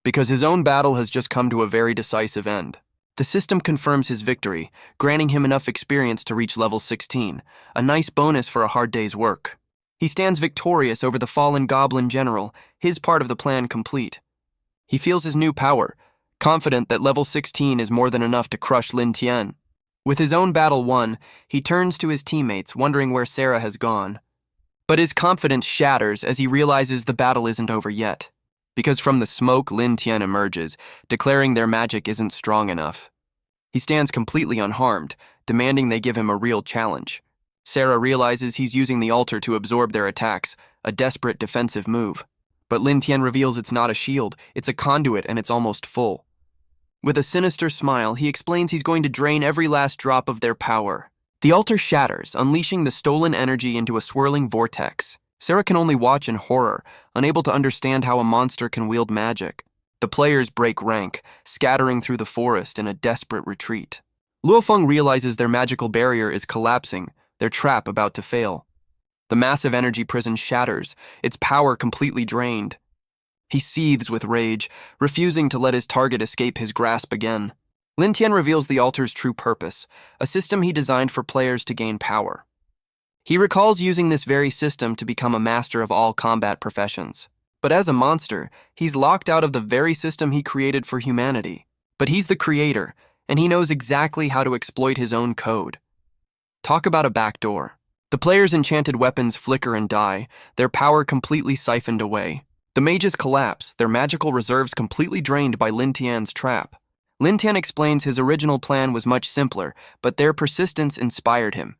Because his own battle has just come to a very decisive end. The system confirms his victory, granting him enough experience to reach level 16, a nice bonus for a hard day's work. He stands victorious over the fallen goblin general, his part of the plan complete. He feels his new power, confident that level 16 is more than enough to crush Lin Tian. With his own battle won, he turns to his teammates, wondering where Sarah has gone. But his confidence shatters as he realizes the battle isn't over yet. Because from the smoke, Lin Tian emerges, declaring their magic isn't strong enough. He stands completely unharmed, demanding they give him a real challenge. Sarah realizes he's using the altar to absorb their attacks, a desperate defensive move. But Lin Tian reveals it's not a shield, it's a conduit and it's almost full. With a sinister smile, he explains he's going to drain every last drop of their power. The altar shatters, unleashing the stolen energy into a swirling vortex. Sarah can only watch in horror, unable to understand how a monster can wield magic. The players break rank, scattering through the forest in a desperate retreat. Luo Feng realizes their magical barrier is collapsing, their trap about to fail. The massive energy prison shatters, its power completely drained. He seethes with rage, refusing to let his target escape his grasp again. Lin Tian reveals the altar's true purpose, a system he designed for players to gain power. He recalls using this very system to become a master of all combat professions. But as a monster, he's locked out of the very system he created for humanity. But he's the creator, and he knows exactly how to exploit his own code. Talk about a backdoor. The players' enchanted weapons flicker and die, their power completely siphoned away. The mages collapse, their magical reserves completely drained by Lin Tian's trap. Lin Tian explains his original plan was much simpler, but their persistence inspired him.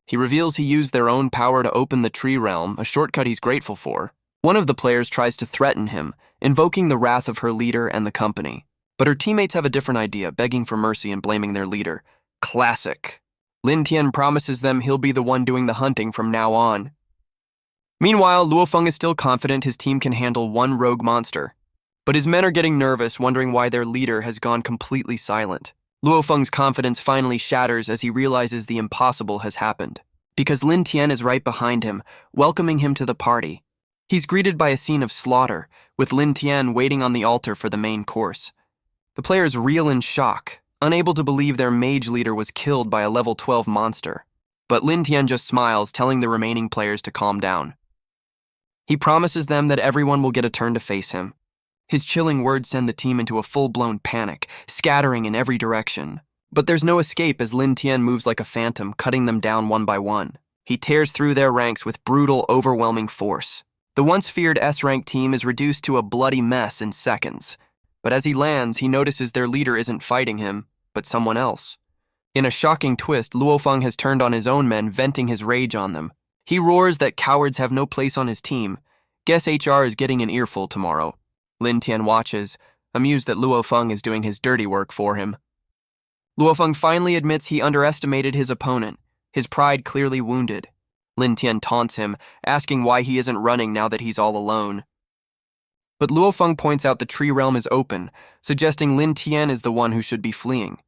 He reveals he used their own power to open the tree realm, a shortcut he's grateful for. One of the players tries to threaten him, invoking the wrath of her leader and the company. But her teammates have a different idea, begging for mercy and blaming their leader. Classic. Lin Tian promises them he'll be the one doing the hunting from now on. Meanwhile, Luo Feng is still confident his team can handle one rogue monster. But his men are getting nervous, wondering why their leader has gone completely silent. Luo Feng's confidence finally shatters as he realizes the impossible has happened. Because Lin Tian is right behind him, welcoming him to the party. He's greeted by a scene of slaughter, with Lin Tian waiting on the altar for the main course. The players reel in shock, unable to believe their mage leader was killed by a level 12 monster. But Lin Tian just smiles, telling the remaining players to calm down. He promises them that everyone will get a turn to face him. His chilling words send the team into a full-blown panic, scattering in every direction. But there's no escape as Lin Tian moves like a phantom, cutting them down one by one. He tears through their ranks with brutal, overwhelming force. The once-feared S-rank team is reduced to a bloody mess in seconds. But as he lands, he notices their leader isn't fighting him, but someone else. In a shocking twist, Luo Feng has turned on his own men, venting his rage on them. He roars that cowards have no place on his team. Guess HR is getting an earful tomorrow. Lin Tian watches, amused that Luo Feng is doing his dirty work for him. Luo Feng finally admits he underestimated his opponent, his pride clearly wounded. Lin Tian taunts him, asking why he isn't running now that he's all alone. But Luo Feng points out the tree realm is open, suggesting Lin Tian is the one who should be fleeing.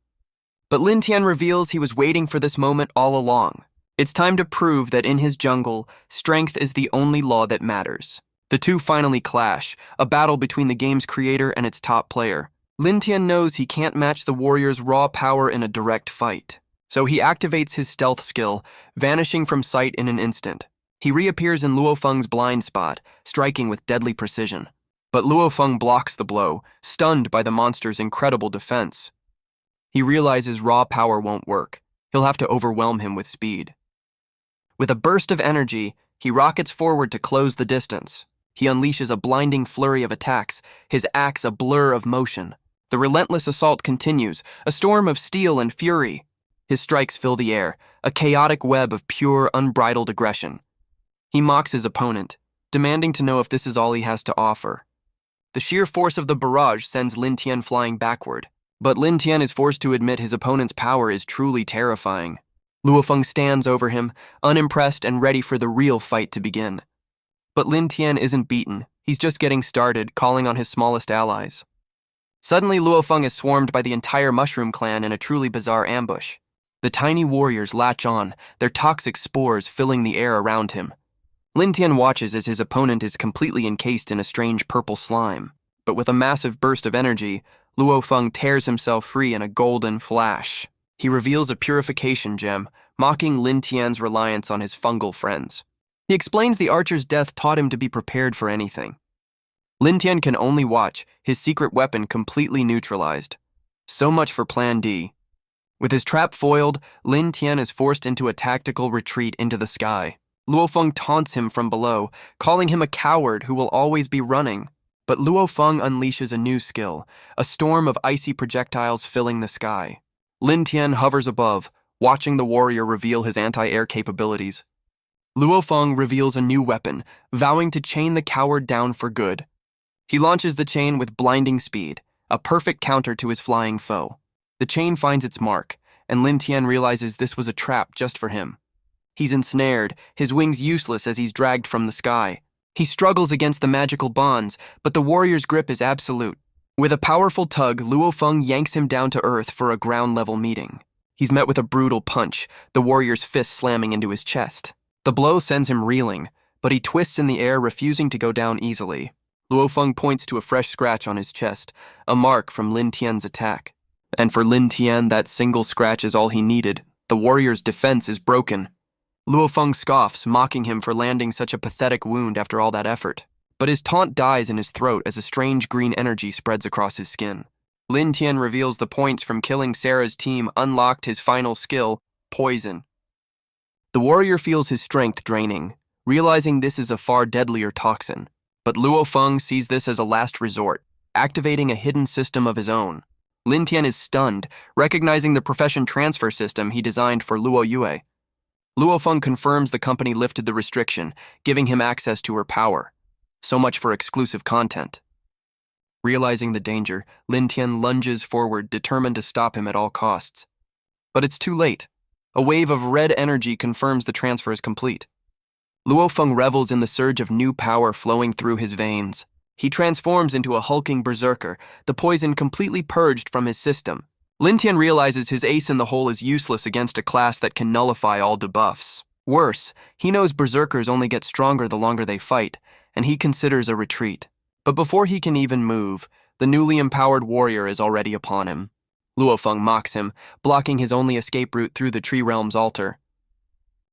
But Lin Tian reveals he was waiting for this moment all along. It's time to prove that in his jungle, strength is the only law that matters. The two finally clash, a battle between the game's creator and its top player. Lin Tian knows he can't match the warrior's raw power in a direct fight. So he activates his stealth skill, vanishing from sight in an instant. He reappears in Luo Feng's blind spot, striking with deadly precision. But Luo Feng blocks the blow, stunned by the monster's incredible defense. He realizes raw power won't work. He'll have to overwhelm him with speed. With a burst of energy, he rockets forward to close the distance. He unleashes a blinding flurry of attacks, his axe a blur of motion. The relentless assault continues, a storm of steel and fury. His strikes fill the air, a chaotic web of pure, unbridled aggression. He mocks his opponent, demanding to know if this is all he has to offer. The sheer force of the barrage sends Lin Tian flying backward, but Lin Tian is forced to admit his opponent's power is truly terrifying. Luo Feng stands over him, unimpressed and ready for the real fight to begin. But Lin Tian isn't beaten. He's just getting started, calling on his smallest allies. Suddenly, Luo Feng is swarmed by the entire Mushroom Clan in a truly bizarre ambush. The tiny warriors latch on, their toxic spores filling the air around him. Lin Tian watches as his opponent is completely encased in a strange purple slime. But with a massive burst of energy, Luo Feng tears himself free in a golden flash. He reveals a purification gem, mocking Lin Tian's reliance on his fungal friends. He explains the archer's death taught him to be prepared for anything. Lin Tian can only watch, his secret weapon completely neutralized. So much for Plan D. With his trap foiled, Lin Tian is forced into a tactical retreat into the sky. Luo Feng taunts him from below, calling him a coward who will always be running. But Luo Feng unleashes a new skill, a storm of icy projectiles filling the sky. Lin Tian hovers above, watching the warrior reveal his anti-air capabilities. Luo Feng reveals a new weapon, vowing to chain the coward down for good. He launches the chain with blinding speed, a perfect counter to his flying foe. The chain finds its mark, and Lin Tian realizes this was a trap just for him. He's ensnared, his wings useless as he's dragged from the sky. He struggles against the magical bonds, but the warrior's grip is absolute. With a powerful tug, Luo Feng yanks him down to earth for a ground-level meeting. He's met with a brutal punch, the warrior's fist slamming into his chest. The blow sends him reeling, but he twists in the air, refusing to go down easily. Luo Feng points to a fresh scratch on his chest, a mark from Lin Tian's attack. And for Lin Tian, that single scratch is all he needed. The warrior's defense is broken. Luo Feng scoffs, mocking him for landing such a pathetic wound after all that effort. But his taunt dies in his throat as a strange green energy spreads across his skin. Lin Tian reveals the points from killing Sarah's team unlocked his final skill, poison. The warrior feels his strength draining, realizing this is a far deadlier toxin. But Luo Feng sees this as a last resort, activating a hidden system of his own. Lin Tian is stunned, recognizing the profession transfer system he designed for Luo Yue. Luo Feng confirms the company lifted the restriction, giving him access to her power. So much for exclusive content. Realizing the danger, Lin Tian lunges forward, determined to stop him at all costs. But it's too late. A wave of red energy confirms the transfer is complete. Luo Feng revels in the surge of new power flowing through his veins. He transforms into a hulking berserker, the poison completely purged from his system. Lin Tian realizes his ace in the hole is useless against a class that can nullify all debuffs. Worse, he knows berserkers only get stronger the longer they fight, and he considers a retreat. But before he can even move, the newly empowered warrior is already upon him. Luo Feng mocks him, blocking his only escape route through the tree realm's altar.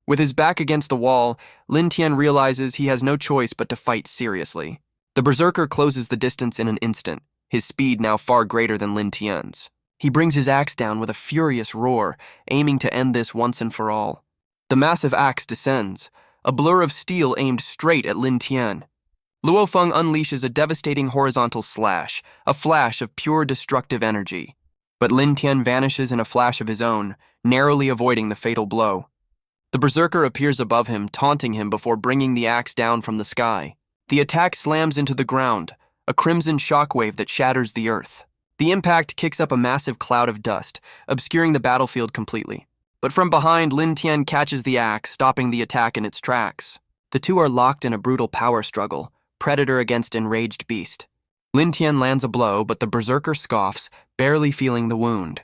With his back against the wall, Lin Tian realizes he has no choice but to fight seriously. The berserker closes the distance in an instant, his speed now far greater than Lin Tian's. He brings his axe down with a furious roar, aiming to end this once and for all. The massive axe descends, a blur of steel aimed straight at Lin Tian. Luo Feng unleashes a devastating horizontal slash, a flash of pure destructive energy. But Lin Tian vanishes in a flash of his own, narrowly avoiding the fatal blow. The berserker appears above him, taunting him before bringing the axe down from the sky. The attack slams into the ground, a crimson shockwave that shatters the earth. The impact kicks up a massive cloud of dust, obscuring the battlefield completely. But from behind, Lin Tian catches the axe, stopping the attack in its tracks. The two are locked in a brutal power struggle, predator against enraged beast. Lin Tian lands a blow, but the berserker scoffs, barely feeling the wound.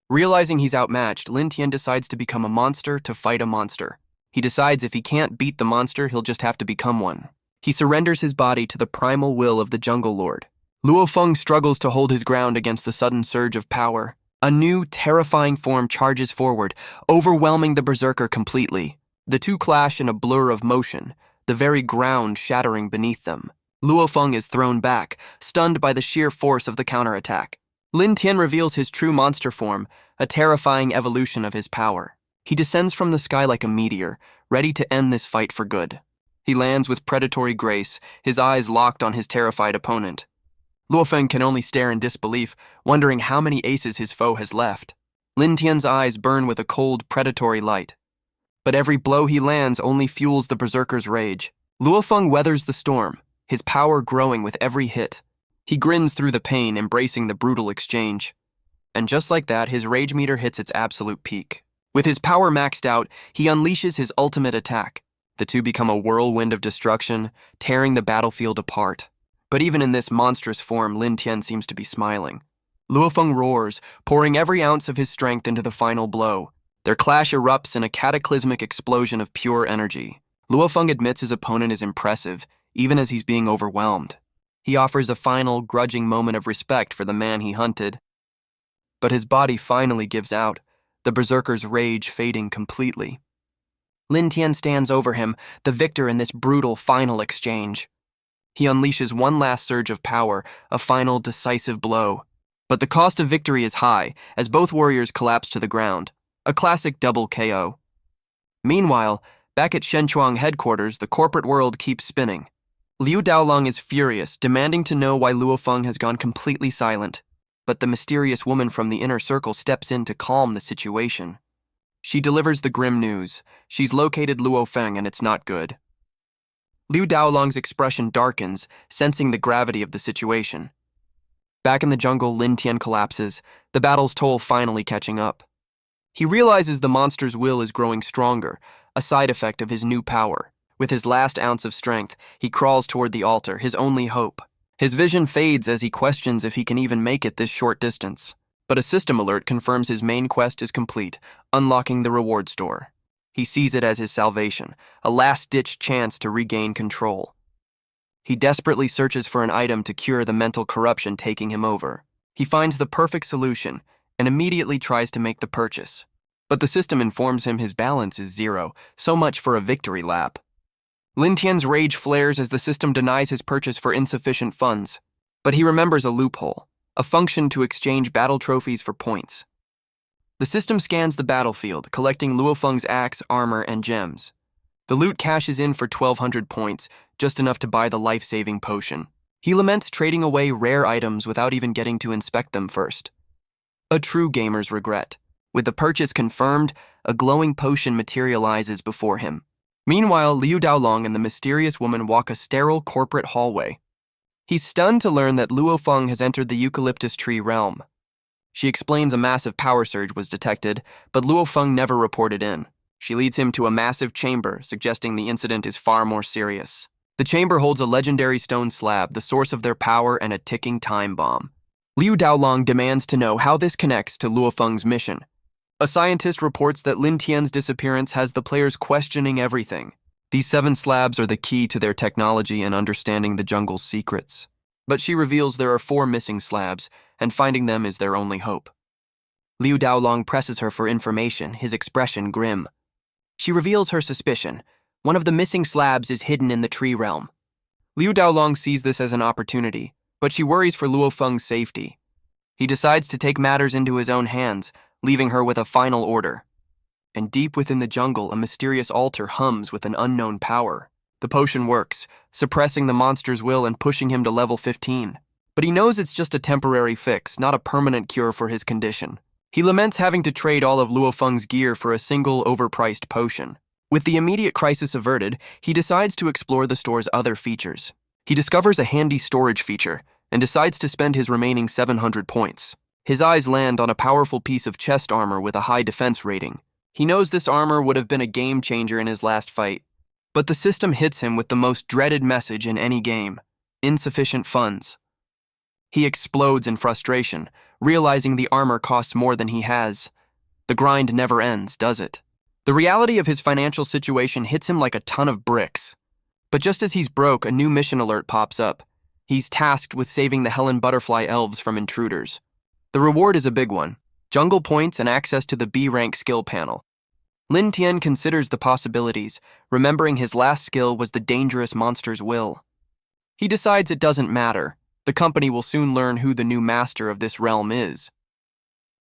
Realizing he's outmatched, Lin Tian decides to become a monster to fight a monster. He decides if he can't beat the monster, he'll just have to become one. He surrenders his body to the primal will of the Jungle Lord. Luo Feng struggles to hold his ground against the sudden surge of power. A new, terrifying form charges forward, overwhelming the berserker completely. The two clash in a blur of motion, the very ground shattering beneath them. Luo Feng is thrown back, stunned by the sheer force of the counterattack. Lin Tian reveals his true monster form, a terrifying evolution of his power. He descends from the sky like a meteor, ready to end this fight for good. He lands with predatory grace, his eyes locked on his terrified opponent. Luo Feng can only stare in disbelief, wondering how many aces his foe has left. Lin Tian's eyes burn with a cold, predatory light. But every blow he lands only fuels the berserker's rage. Luo Feng weathers the storm, his power growing with every hit. He grins through the pain, embracing the brutal exchange. And just like that, his rage meter hits its absolute peak. With his power maxed out, he unleashes his ultimate attack. The two become a whirlwind of destruction, tearing the battlefield apart. But even in this monstrous form, Lin Tian seems to be smiling. Luo Feng roars, pouring every ounce of his strength into the final blow. Their clash erupts in a cataclysmic explosion of pure energy. Luo Feng admits his opponent is impressive, even as he's being overwhelmed. He offers a final, grudging moment of respect for the man he hunted. But his body finally gives out, the berserker's rage fading completely. Lin Tian stands over him, the victor in this brutal final exchange. He unleashes one last surge of power, a final decisive blow. But the cost of victory is high, as both warriors collapse to the ground. A classic double KO. Meanwhile, back at Shenchuang headquarters, the corporate world keeps spinning. Liu Daolong is furious, demanding to know why Luo Feng has gone completely silent. But the mysterious woman from the inner circle steps in to calm the situation. She delivers the grim news. She's located Luo Feng and it's not good. Liu Daolong's expression darkens, sensing the gravity of the situation. Back in the jungle, Lin Tian collapses, the battle's toll finally catching up. He realizes the monster's will is growing stronger, a side effect of his new power. With his last ounce of strength, he crawls toward the altar, his only hope. His vision fades as he questions if he can even make it this short distance. But a system alert confirms his main quest is complete, unlocking the reward store. He sees it as his salvation, a last-ditch chance to regain control. He desperately searches for an item to cure the mental corruption taking him over. He finds the perfect solution and immediately tries to make the purchase. But the system informs him his balance is 0, so much for a victory lap. Lin Tian's rage flares as the system denies his purchase for insufficient funds. But he remembers a loophole, a function to exchange battle trophies for points. The system scans the battlefield, collecting Luo Feng's axe, armor, and gems. The loot cashes in for 1,200 points, just enough to buy the life-saving potion. He laments trading away rare items without even getting to inspect them first. A true gamer's regret. With the purchase confirmed, a glowing potion materializes before him. Meanwhile, Liu Daolong and the mysterious woman walk a sterile corporate hallway. He's stunned to learn that Luo Feng has entered the eucalyptus tree realm. She explains a massive power surge was detected, but Luo Feng never reported in. She leads him to a massive chamber, suggesting the incident is far more serious. The chamber holds a legendary stone slab, the source of their power and a ticking time bomb. Liu Daolong demands to know how this connects to Luo Feng's mission. A scientist reports that Lin Tian's disappearance has the players questioning everything. These 7 slabs are the key to their technology and understanding the jungle's secrets. But she reveals there are 4 missing slabs, and finding them is their only hope. Liu Daolong presses her for information, his expression grim. She reveals her suspicion. One of the missing slabs is hidden in the tree realm. Liu Daolong sees this as an opportunity, but she worries for Luo Feng's safety. He decides to take matters into his own hands, leaving her with a final order. And deep within the jungle, a mysterious altar hums with an unknown power. The potion works, suppressing the monster's will and pushing him to level 15. But he knows it's just a temporary fix, not a permanent cure for his condition. He laments having to trade all of Luo Feng's gear for a single overpriced potion. With the immediate crisis averted, he decides to explore the store's other features. He discovers a handy storage feature and decides to spend his remaining 700 points. His eyes land on a powerful piece of chest armor with a high defense rating. He knows this armor would have been a game changer in his last fight, but the system hits him with the most dreaded message in any game: insufficient funds. He explodes in frustration, realizing the armor costs more than he has. The grind never ends, does it? The reality of his financial situation hits him like a ton of bricks. But just as he's broke, a new mission alert pops up. He's tasked with saving the Helen Butterfly elves from intruders. The reward is a big one: jungle points and access to the B-rank skill panel. Lin Tian considers the possibilities, remembering his last skill was the dangerous monster's will. He decides it doesn't matter. The company will soon learn who the new master of this realm is.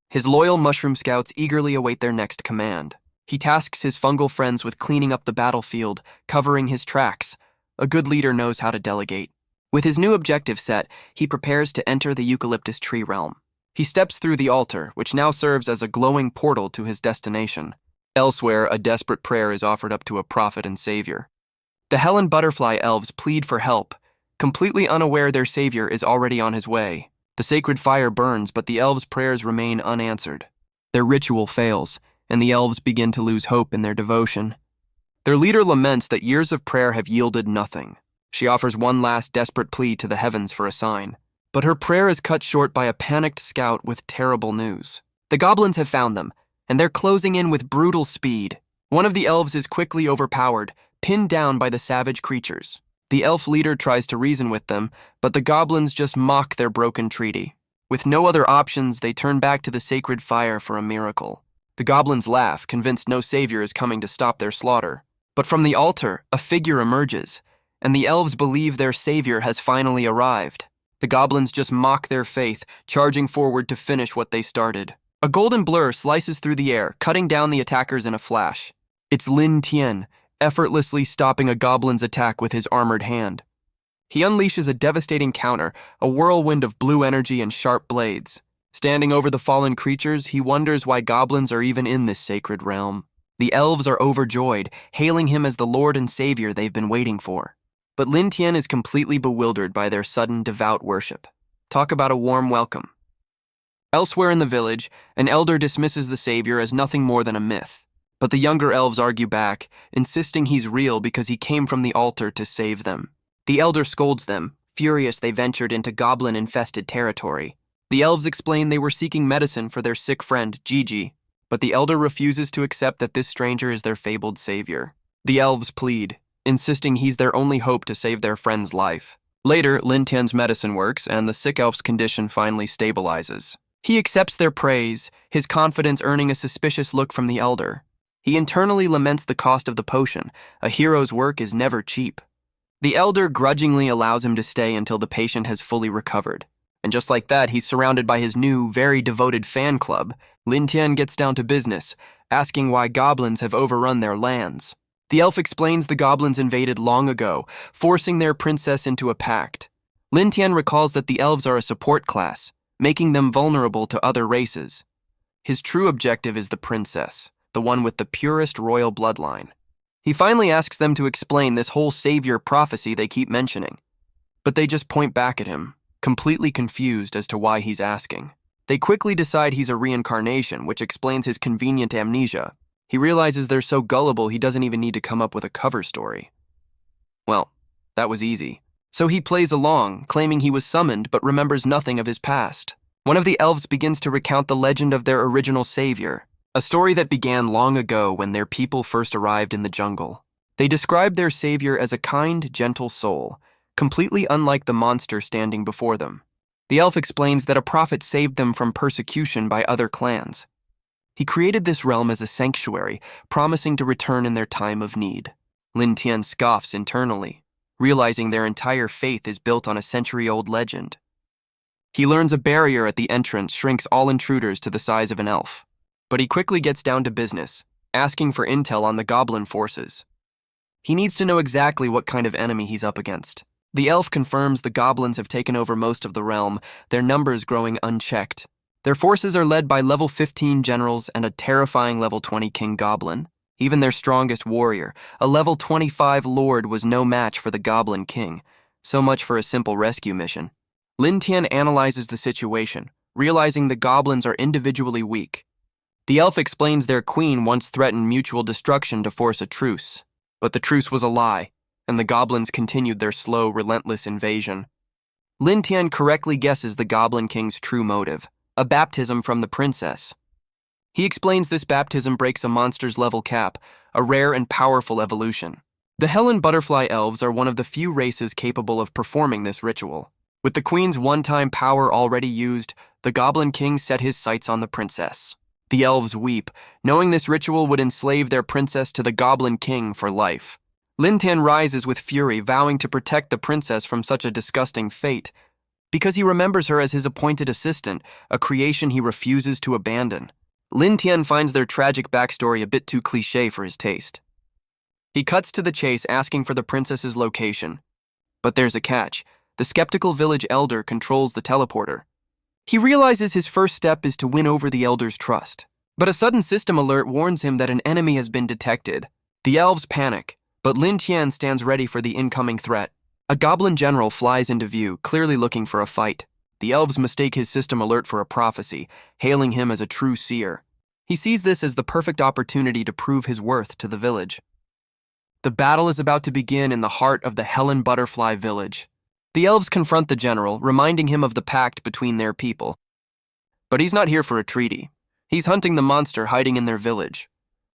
His loyal mushroom scouts eagerly await their next command. He tasks his fungal friends with cleaning up the battlefield, covering his tracks. A good leader knows how to delegate. With his new objective set, he prepares to enter the eucalyptus tree realm. He steps through the altar, which now serves as a glowing portal to his destination. Elsewhere, a desperate prayer is offered up to a prophet and savior. The Helen Butterfly elves plead for help, completely unaware their savior is already on his way. The sacred fire burns, but the elves' prayers remain unanswered. Their ritual fails, and the elves begin to lose hope in their devotion. Their leader laments that years of prayer have yielded nothing. She offers one last desperate plea to the heavens for a sign. But her prayer is cut short by a panicked scout with terrible news. The goblins have found them, and they're closing in with brutal speed. One of the elves is quickly overpowered, pinned down by the savage creatures. The elf leader tries to reason with them, but the goblins just mock their broken treaty. With no other options, they turn back to the sacred fire for a miracle. The goblins laugh, convinced no savior is coming to stop their slaughter. But from the altar, a figure emerges, and the elves believe their savior has finally arrived. The goblins just mock their faith, charging forward to finish what they started. A golden blur slices through the air, cutting down the attackers in a flash. It's Lin Tian, effortlessly stopping a goblin's attack with his armored hand. He unleashes a devastating counter, a whirlwind of blue energy and sharp blades. Standing over the fallen creatures, he wonders why goblins are even in this sacred realm. The elves are overjoyed, hailing him as the Lord and Savior they've been waiting for. But Lin Tian is completely bewildered by their sudden devout worship. Talk about a warm welcome. Elsewhere in the village, an elder dismisses the savior as nothing more than a myth. But the younger elves argue back, insisting he's real because he came from the altar to save them. The elder scolds them, furious they ventured into goblin-infested territory. The elves explain they were seeking medicine for their sick friend, Gigi, but the elder refuses to accept that this stranger is their fabled savior. The elves plead, insisting he's their only hope to save their friend's life. Later, Lin Tian's medicine works, and the sick elf's condition finally stabilizes. He accepts their praise, his confidence earning a suspicious look from the elder. He internally laments the cost of the potion. A hero's work is never cheap. The elder grudgingly allows him to stay until the patient has fully recovered. And just like that, he's surrounded by his new, very devoted fan club. Lin Tian gets down to business, asking why goblins have overrun their lands. The elf explains the goblins invaded long ago, forcing their princess into a pact. Lin Tian recalls that the elves are a support class, making them vulnerable to other races. His true objective is the princess, the one with the purest royal bloodline. He finally asks them to explain this whole savior prophecy they keep mentioning. But they just point back at him, completely confused as to why he's asking. They quickly decide he's a reincarnation, which explains his convenient amnesia. He realizes they're so gullible he doesn't even need to come up with a cover story. Well, that was easy. So he plays along, claiming he was summoned but remembers nothing of his past. One of the elves begins to recount the legend of their original savior, a story that began long ago when their people first arrived in the jungle. They describe their savior as a kind, gentle soul, completely unlike the monster standing before them. The elf explains that a prophet saved them from persecution by other clans. He created this realm as a sanctuary, promising to return in their time of need. Lin Tian scoffs internally, realizing their entire faith is built on a century-old legend. He learns a barrier at the entrance shrinks all intruders to the size of an elf. But he quickly gets down to business, asking for intel on the goblin forces. He needs to know exactly what kind of enemy he's up against. The elf confirms the goblins have taken over most of the realm, their numbers growing unchecked. Their forces are led by level 15 generals and a terrifying level 20 king goblin. Even their strongest warrior, a level 25 lord, was no match for the goblin king. So much for a simple rescue mission. Lin Tian analyzes the situation, realizing the goblins are individually weak. The elf explains their queen once threatened mutual destruction to force a truce, but the truce was a lie, and the goblins continued their slow, relentless invasion. Lin Tian correctly guesses the Goblin King's true motive, a baptism from the princess. He explains this baptism breaks a monster's level cap, a rare and powerful evolution. The Helen Butterfly Elves are one of the few races capable of performing this ritual. With the queen's one-time power already used, the Goblin King set his sights on the princess. The elves weep, knowing this ritual would enslave their princess to the Goblin King for life. Lin Tian rises with fury, vowing to protect the princess from such a disgusting fate, because he remembers her as his appointed assistant, a creation he refuses to abandon. Lin Tian finds their tragic backstory a bit too cliché for his taste. He cuts to the chase, asking for the princess's location. But there's a catch. The skeptical village elder controls the teleporter. He realizes his first step is to win over the elder's trust. But a sudden system alert warns him that an enemy has been detected. The elves panic, but Lin Tian stands ready for the incoming threat. A goblin general flies into view, clearly looking for a fight. The elves mistake his system alert for a prophecy, hailing him as a true seer. He sees this as the perfect opportunity to prove his worth to the village. The battle is about to begin in the heart of the Helen Butterfly village. The elves confront the general, reminding him of the pact between their people. But he's not here for a treaty. He's hunting the monster hiding in their village.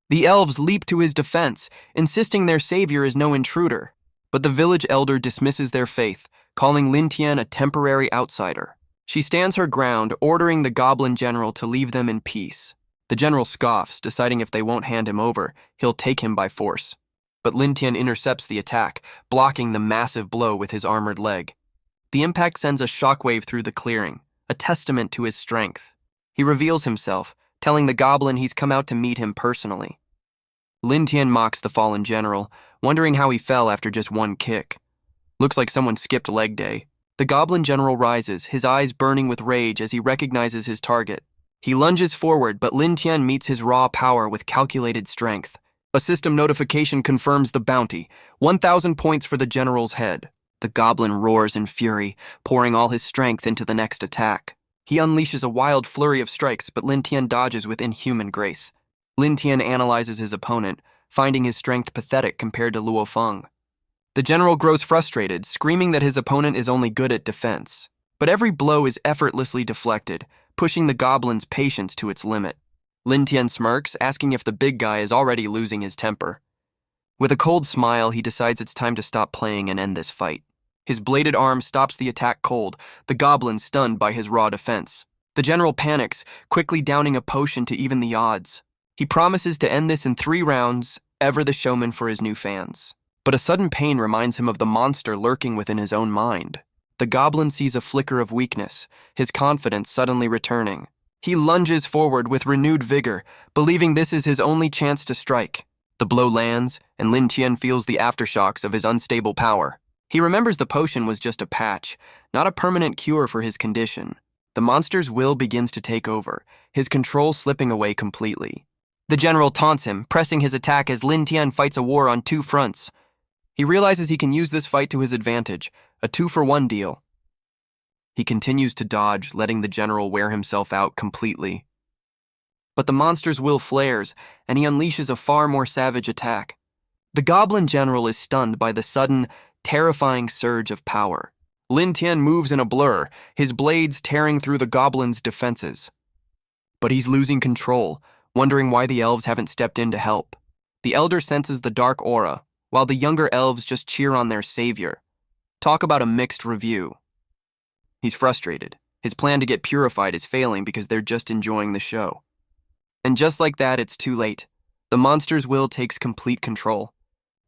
The elves leap to his defense, insisting their savior is no intruder. But the village elder dismisses their faith, calling Lin Tian a temporary outsider. She stands her ground, ordering the goblin general to leave them in peace. The general scoffs, deciding if they won't hand him over, he'll take him by force. But Lin Tian intercepts the attack, blocking the massive blow with his armored leg. The impact sends a shockwave through the clearing, a testament to his strength. He reveals himself, telling the goblin he's come out to meet him personally. Lin Tian mocks the fallen general, wondering how he fell after just one kick. Looks like someone skipped leg day. The goblin general rises, his eyes burning with rage as he recognizes his target. He lunges forward, but Lin Tian meets his raw power with calculated strength. A system notification confirms the bounty, 1,000 points for the general's head. The goblin roars in fury, pouring all his strength into the next attack. He unleashes a wild flurry of strikes, but Lin Tian dodges with inhuman grace. Lin Tian analyzes his opponent, finding his strength pathetic compared to Luo Feng. The general grows frustrated, screaming that his opponent is only good at defense. But every blow is effortlessly deflected, pushing the goblin's patience to its limit. Lin Tian smirks, asking if the big guy is already losing his temper. With a cold smile, he decides it's time to stop playing and end this fight. His bladed arm stops the attack cold, the goblin stunned by his raw defense. The general panics, quickly downing a potion to even the odds. He promises to end this in 3 rounds, ever the showman for his new fans. But a sudden pain reminds him of the monster lurking within his own mind. The goblin sees a flicker of weakness, his confidence suddenly returning. He lunges forward with renewed vigor, believing this is his only chance to strike. The blow lands, and Lin Tian feels the aftershocks of his unstable power. He remembers the potion was just a patch, not a permanent cure for his condition. The monster's will begins to take over, his control slipping away completely. The general taunts him, pressing his attack as Lin Tian fights a war on 2 fronts. He realizes he can use this fight to his advantage, a 2-for-1 deal. He continues to dodge, letting the general wear himself out completely. But the monster's will flares, and he unleashes a far more savage attack. The goblin general is stunned by the sudden, terrifying surge of power. Lin Tian moves in a blur, his blades tearing through the goblin's defenses. But he's losing control, wondering why the elves haven't stepped in to help. The elder senses the dark aura, while the younger elves just cheer on their savior. Talk about a mixed review. He's frustrated. His plan to get purified is failing because they're just enjoying the show. And just like that, it's too late. The monster's will takes complete control.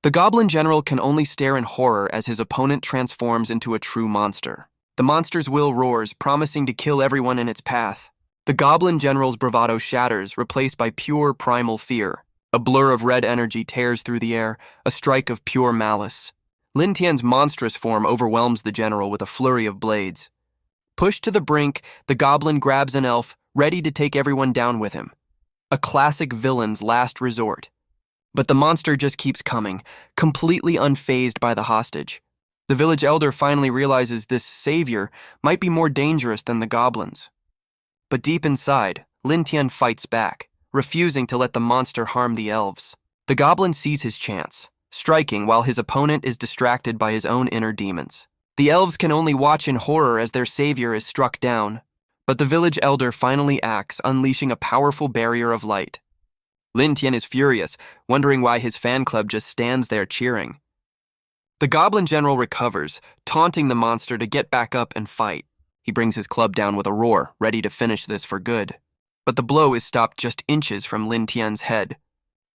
The goblin general can only stare in horror as his opponent transforms into a true monster. The monster's will roars, promising to kill everyone in its path. The goblin general's bravado shatters, replaced by pure primal fear. A blur of red energy tears through the air, a strike of pure malice. Lin Tian's monstrous form overwhelms the general with a flurry of blades. Pushed to the brink, the goblin grabs an elf, ready to take everyone down with him. A classic villain's last resort. But the monster just keeps coming, completely unfazed by the hostage. The village elder finally realizes this savior might be more dangerous than the goblins. But deep inside, Lin Tian fights back, refusing to let the monster harm the elves. The goblin sees his chance, striking while his opponent is distracted by his own inner demons. The elves can only watch in horror as their savior is struck down, but the village elder finally acts, unleashing a powerful barrier of light. Lin Tian is furious, wondering why his fan club just stands there cheering. The goblin general recovers, taunting the monster to get back up and fight. He brings his club down with a roar, ready to finish this for good. But the blow is stopped just inches from Lin Tian's head.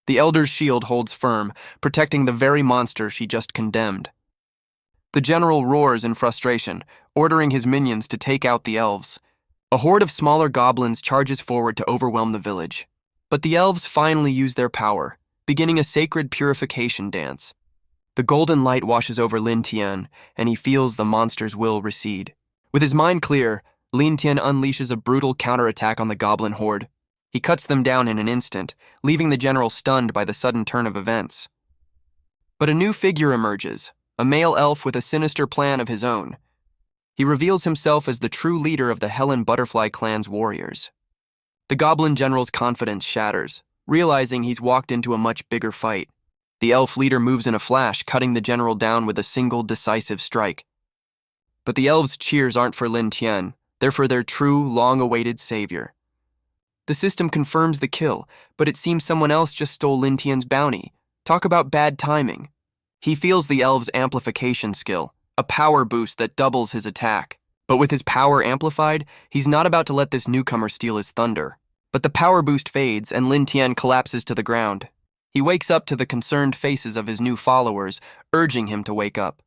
The elder's shield holds firm, protecting the very monster she just condemned. The general roars in frustration, ordering his minions to take out the elves. A horde of smaller goblins charges forward to overwhelm the village. But the elves finally use their power, beginning a sacred purification dance. The golden light washes over Lin Tian, and he feels the monster's will recede. With his mind clear, Lin Tian unleashes a brutal counterattack on the goblin horde. He cuts them down in an instant, leaving the general stunned by the sudden turn of events. But a new figure emerges, a male elf with a sinister plan of his own. He reveals himself as the true leader of the Helen Butterfly clan's warriors. The goblin general's confidence shatters, realizing he's walked into a much bigger fight. The elf leader moves in a flash, cutting the general down with a single decisive strike. But the elves' cheers aren't for Lin Tian, they're for their true, long-awaited savior. The system confirms the kill, but it seems someone else just stole Lin Tian's bounty. Talk about bad timing. He feels the elf's amplification skill, a power boost that doubles his attack. But with his power amplified, he's not about to let this newcomer steal his thunder. But the power boost fades, and Lin Tian collapses to the ground. He wakes up to the concerned faces of his new followers, urging him to wake up.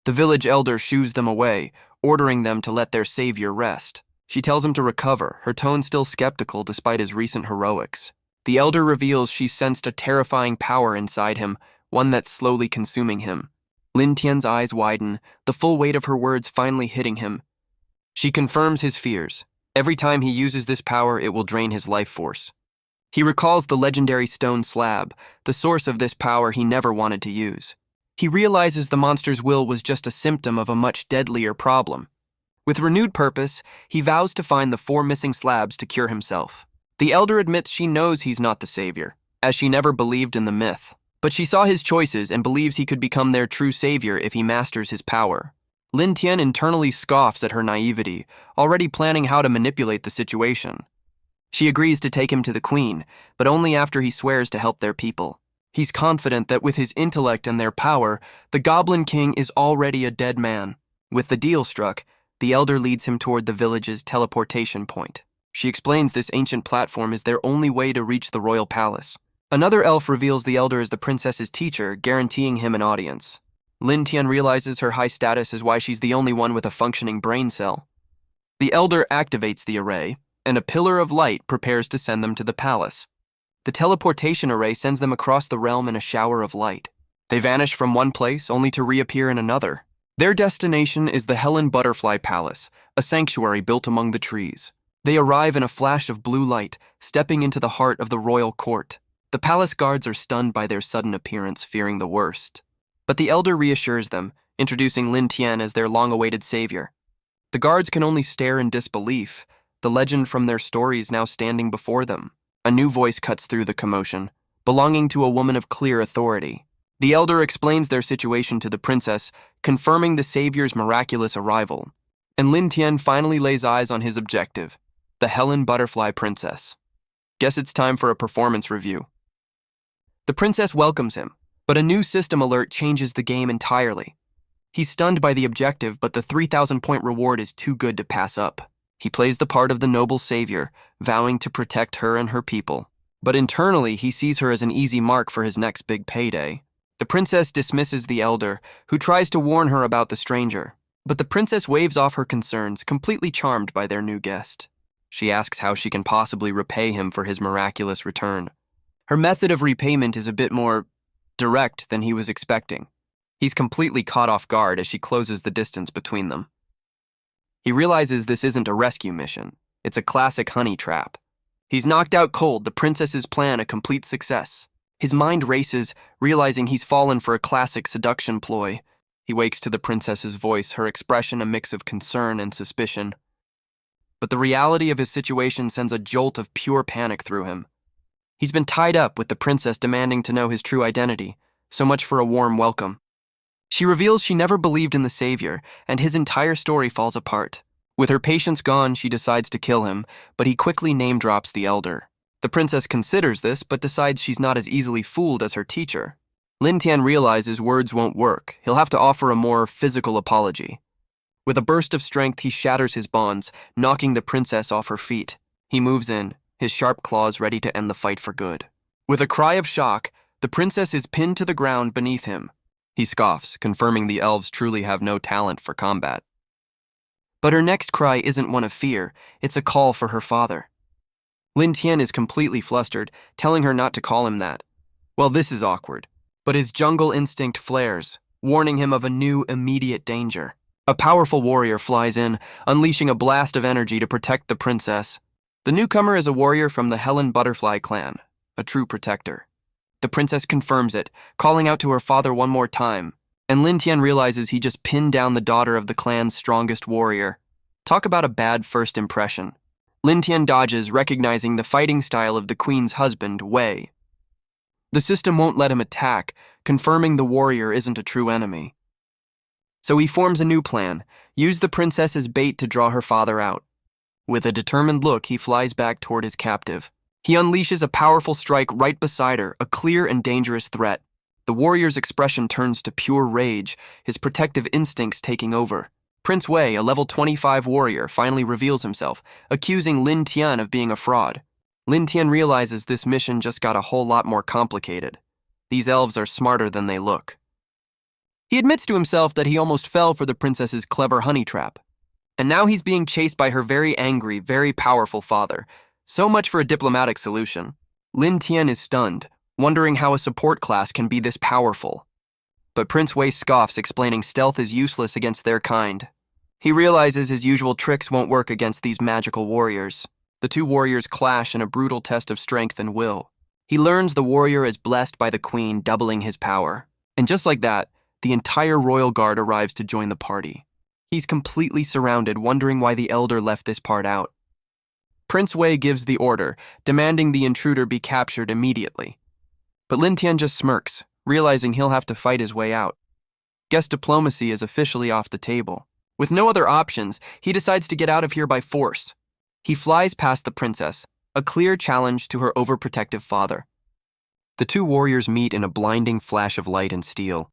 The village elder shoos them away, ordering them to let their savior rest. She tells him to recover, her tone still skeptical despite his recent heroics. The elder reveals she sensed a terrifying power inside him, one that's slowly consuming him. Lin Tian's eyes widen, the full weight of her words finally hitting him. She confirms his fears. Every time he uses this power, it will drain his life force. He recalls the legendary stone slab, the source of this power he never wanted to use. He realizes the monster's will was just a symptom of a much deadlier problem. With renewed purpose, he vows to find the 4 missing slabs to cure himself. The elder admits she knows he's not the savior, as she never believed in the myth. But she saw his choices and believes he could become their true savior if he masters his power. Lin Tian internally scoffs at her naivety, already planning how to manipulate the situation. She agrees to take him to the queen, but only after he swears to help their people. He's confident that with his intellect and their power, the Goblin King is already a dead man. With the deal struck, the elder leads him toward the village's teleportation point. She explains this ancient platform is their only way to reach the royal palace. Another elf reveals the elder as the princess's teacher, guaranteeing him an audience. Lin Tian realizes her high status is why she's the only one with a functioning brain cell. The elder activates the array, and a pillar of light prepares to send them to the palace. The teleportation array sends them across the realm in a shower of light. They vanish from one place only to reappear in another. Their destination is the Helen Butterfly Palace, a sanctuary built among the trees. They arrive in a flash of blue light, stepping into the heart of the royal court. The palace guards are stunned by their sudden appearance, fearing the worst. But the elder reassures them, introducing Lin Tian as their long-awaited savior. The guards can only stare in disbelief, the legend from their stories now standing before them. A new voice cuts through the commotion, belonging to a woman of clear authority. The elder explains their situation to the princess, confirming the savior's miraculous arrival. And Lin Tian finally lays eyes on his objective, the Helen Butterfly Princess. Guess it's time for a performance review. The princess welcomes him, but a new system alert changes the game entirely. He's stunned by the objective, but the 3,000-point reward is too good to pass up. He plays the part of the noble savior, vowing to protect her and her people. But internally, he sees her as an easy mark for his next big payday. The princess dismisses the elder, who tries to warn her about the stranger. But the princess waves off her concerns, completely charmed by their new guest. She asks how she can possibly repay him for his miraculous return. Her method of repayment is a bit more direct than he was expecting. He's completely caught off guard as she closes the distance between them. He realizes this isn't a rescue mission. It's a classic honey trap. He's knocked out cold, the princess's plan a complete success. His mind races, realizing he's fallen for a classic seduction ploy. He wakes to the princess's voice, her expression a mix of concern and suspicion. But the reality of his situation sends a jolt of pure panic through him. He's been tied up with the princess demanding to know his true identity, so much for a warm welcome. She reveals she never believed in the savior, and his entire story falls apart. With her patience gone, she decides to kill him, but he quickly name-drops the elder. The princess considers this, but decides she's not as easily fooled as her teacher. Lin Tian realizes words won't work. He'll have to offer a more physical apology. With a burst of strength, he shatters his bonds, knocking the princess off her feet. He moves in, his sharp claws ready to end the fight for good. With a cry of shock, the princess is pinned to the ground beneath him. He scoffs, confirming the elves truly have no talent for combat. But her next cry isn't one of fear, it's a call for her father. Lin Tian is completely flustered, telling her not to call him that. Well, this is awkward. But his jungle instinct flares, warning him of a new, immediate danger. A powerful warrior flies in, unleashing a blast of energy to protect the princess. The newcomer is a warrior from the Helen Butterfly clan, a true protector. The princess confirms it, calling out to her father one more time, and Lin Tian realizes he just pinned down the daughter of the clan's strongest warrior. Talk about a bad first impression. Lin Tian dodges, recognizing the fighting style of the queen's husband, Wei. The system won't let him attack, confirming the warrior isn't a true enemy. So he forms a new plan, use the princess as bait to draw her father out. With a determined look, he flies back toward his captive. He unleashes a powerful strike right beside her, a clear and dangerous threat. The warrior's expression turns to pure rage, his protective instincts taking over. Prince Wei, a level 25 warrior, finally reveals himself, accusing Lin Tian of being a fraud. Lin Tian realizes this mission just got a whole lot more complicated. These elves are smarter than they look. He admits to himself that he almost fell for the princess's clever honey trap. And now he's being chased by her very angry, very powerful father. So much for a diplomatic solution. Lin Tian is stunned, wondering how a support class can be this powerful. But Prince Wei scoffs, explaining stealth is useless against their kind. He realizes his usual tricks won't work against these magical warriors. The two warriors clash in a brutal test of strength and will. He learns the warrior is blessed by the queen, doubling his power. And just like that, the entire royal guard arrives to join the party. He's completely surrounded, wondering why the elder left this part out. Prince Wei gives the order, demanding the intruder be captured immediately. But Lin Tian just smirks, realizing he'll have to fight his way out. Guest diplomacy is officially off the table. With no other options, he decides to get out of here by force. He flies past the princess, a clear challenge to her overprotective father. The two warriors meet in a blinding flash of light and steel.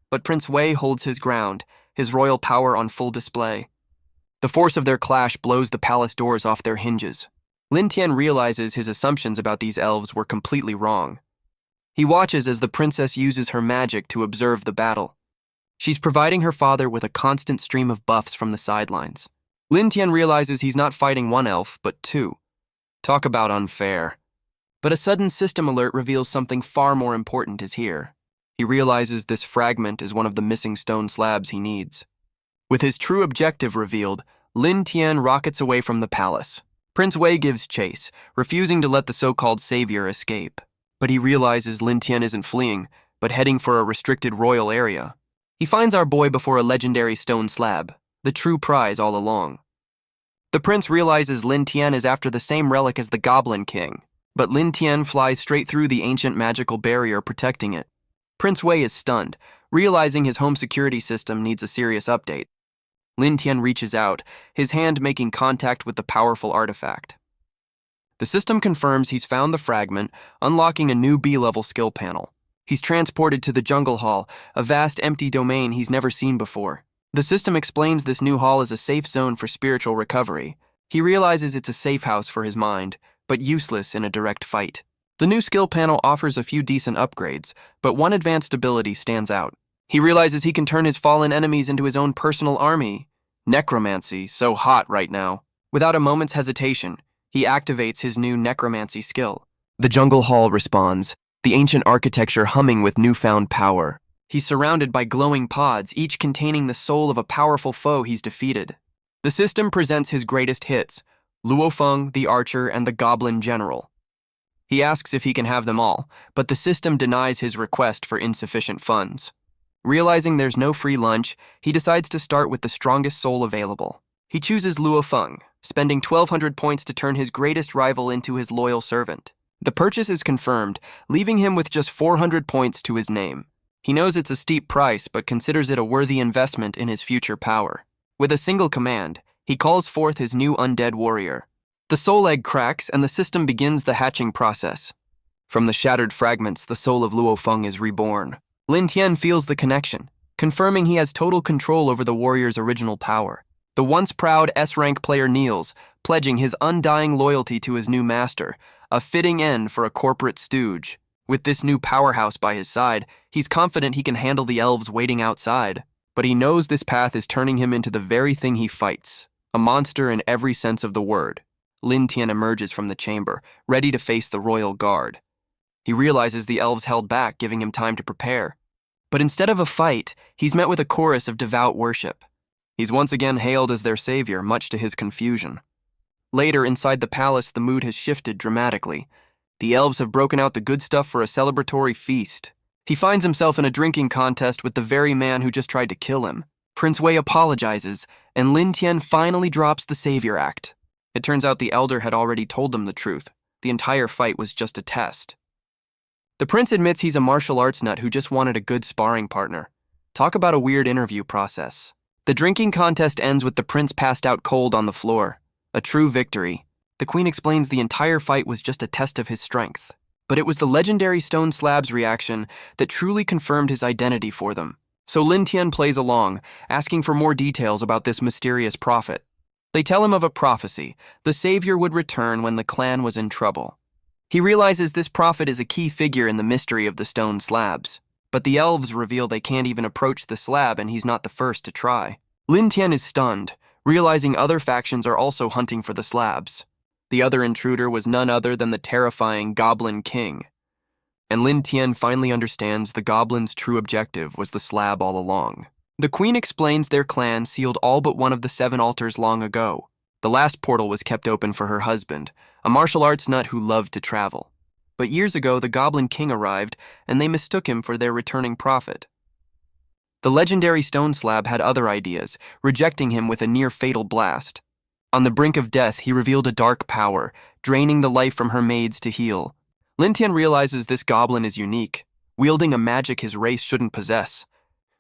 But Prince Wei holds his ground, his royal power on full display. The force of their clash blows the palace doors off their hinges. Lin Tian realizes his assumptions about these elves were completely wrong. He watches as the princess uses her magic to observe the battle. She's providing her father with a constant stream of buffs from the sidelines. Lin Tian realizes he's not fighting one elf, but two. Talk about unfair. But a sudden system alert reveals something far more important is here. He realizes this fragment is one of the missing stone slabs he needs. With his true objective revealed, Lin Tian rockets away from the palace. Prince Wei gives chase, refusing to let the so-called savior escape. But he realizes Lin Tian isn't fleeing, but heading for a restricted royal area. He finds our boy before a legendary stone slab, the true prize all along. The prince realizes Lin Tian is after the same relic as the Goblin King, but Lin Tian flies straight through the ancient magical barrier protecting it. Prince Wei is stunned, realizing his home security system needs a serious update. Lin Tian reaches out, his hand making contact with the powerful artifact. The system confirms he's found the fragment, unlocking a new B-level skill panel. He's transported to the Jungle Hall, a vast empty domain he's never seen before. The system explains this new hall is a safe zone for spiritual recovery. He realizes it's a safe house for his mind, but useless in a direct fight. The new skill panel offers a few decent upgrades, but one advanced ability stands out. He realizes he can turn his fallen enemies into his own personal army. Necromancy, so hot right now. Without a moment's hesitation, he activates his new necromancy skill. The Jungle Hall responds, the ancient architecture humming with newfound power. He's surrounded by glowing pods, each containing the soul of a powerful foe he's defeated. The system presents his greatest hits, Luo Feng, the Archer, and the Goblin General. He asks if he can have them all, but the system denies his request for insufficient funds. Realizing there's no free lunch, he decides to start with the strongest soul available. He chooses Luo Feng, spending 1,200 points to turn his greatest rival into his loyal servant. The purchase is confirmed, leaving him with just 400 points to his name. He knows it's a steep price, but considers it a worthy investment in his future power. With a single command, he calls forth his new undead warrior. The soul egg cracks, and the system begins the hatching process. From the shattered fragments, the soul of Luo Feng is reborn. Lin Tian feels the connection, confirming he has total control over the warrior's original power. The once proud S-rank player kneels, pledging his undying loyalty to his new master, a fitting end for a corporate stooge. With this new powerhouse by his side, he's confident he can handle the elves waiting outside. But he knows this path is turning him into the very thing he fights, a monster in every sense of the word. Lin Tian emerges from the chamber, ready to face the royal guard. He realizes the elves held back, giving him time to prepare. But instead of a fight, he's met with a chorus of devout worship. He's once again hailed as their savior, much to his confusion. Later, inside the palace, the mood has shifted dramatically. The elves have broken out the good stuff for a celebratory feast. He finds himself in a drinking contest with the very man who just tried to kill him. Prince Wei apologizes, and Lin Tian finally drops the savior act. It turns out the elder had already told them the truth. The entire fight was just a test. The prince admits he's a martial arts nut who just wanted a good sparring partner. Talk about a weird interview process. The drinking contest ends with the prince passed out cold on the floor. A true victory. The queen explains the entire fight was just a test of his strength. But it was the legendary stone slab's reaction that truly confirmed his identity for them. So Lin Tian plays along, asking for more details about this mysterious prophet. They tell him of a prophecy. The savior would return when the clan was in trouble. He realizes this prophet is a key figure in the mystery of the stone slabs. But the elves reveal they can't even approach the slab, and he's not the first to try. Lin Tian is stunned, realizing other factions are also hunting for the slabs. The other intruder was none other than the terrifying Goblin King. And Lin Tian finally understands the goblin's true objective was the slab all along. The queen explains their clan sealed all but one of the 7 altars long ago. The last portal was kept open for her husband, a martial arts nut who loved to travel. But years ago, the Goblin King arrived, and they mistook him for their returning prophet. The legendary stone slab had other ideas, rejecting him with a near-fatal blast. On the brink of death, he revealed a dark power, draining the life from her maids to heal. Lin Tian realizes this goblin is unique, wielding a magic his race shouldn't possess.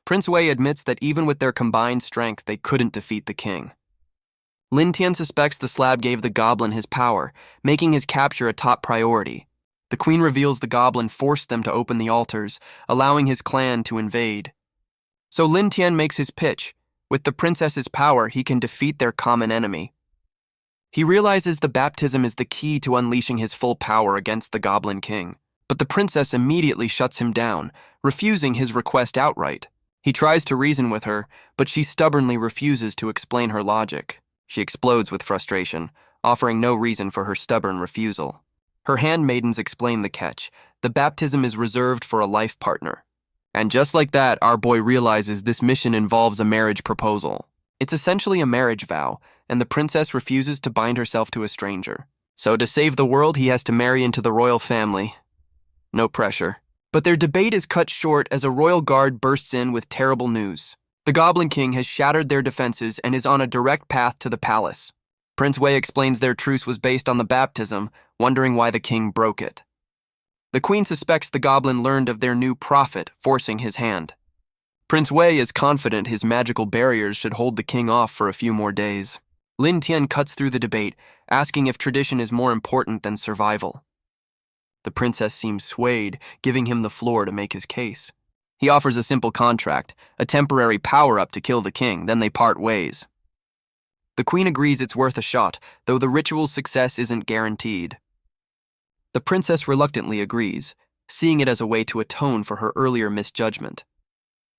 Prince Wei admits that even with their combined strength, they couldn't defeat the king. Lin Tian suspects the slab gave the goblin his power, making his capture a top priority. The queen reveals the goblin forced them to open the altars, allowing his clan to invade. So Lin Tian makes his pitch. With the princess's power, he can defeat their common enemy. He realizes the baptism is the key to unleashing his full power against the Goblin King. But the princess immediately shuts him down, refusing his request outright. He tries to reason with her, but she stubbornly refuses to explain her logic. She explodes with frustration, offering no reason for her stubborn refusal. Her handmaidens explain the catch. The baptism is reserved for a life partner. And just like that, our boy realizes this mission involves a marriage proposal. It's essentially a marriage vow, and the princess refuses to bind herself to a stranger. So to save the world, he has to marry into the royal family. No pressure. But their debate is cut short as a royal guard bursts in with terrible news. The Goblin King has shattered their defenses and is on a direct path to the palace. Prince Wei explains their truce was based on the baptism, wondering why the king broke it. The queen suspects the goblin learned of their new prophet, forcing his hand. Prince Wei is confident his magical barriers should hold the king off for a few more days. Lin Tian cuts through the debate, asking if tradition is more important than survival. The princess seems swayed, giving him the floor to make his case. He offers a simple contract, a temporary power-up to kill the king, then they part ways. The queen agrees it's worth a shot, though the ritual's success isn't guaranteed. The princess reluctantly agrees, seeing it as a way to atone for her earlier misjudgment.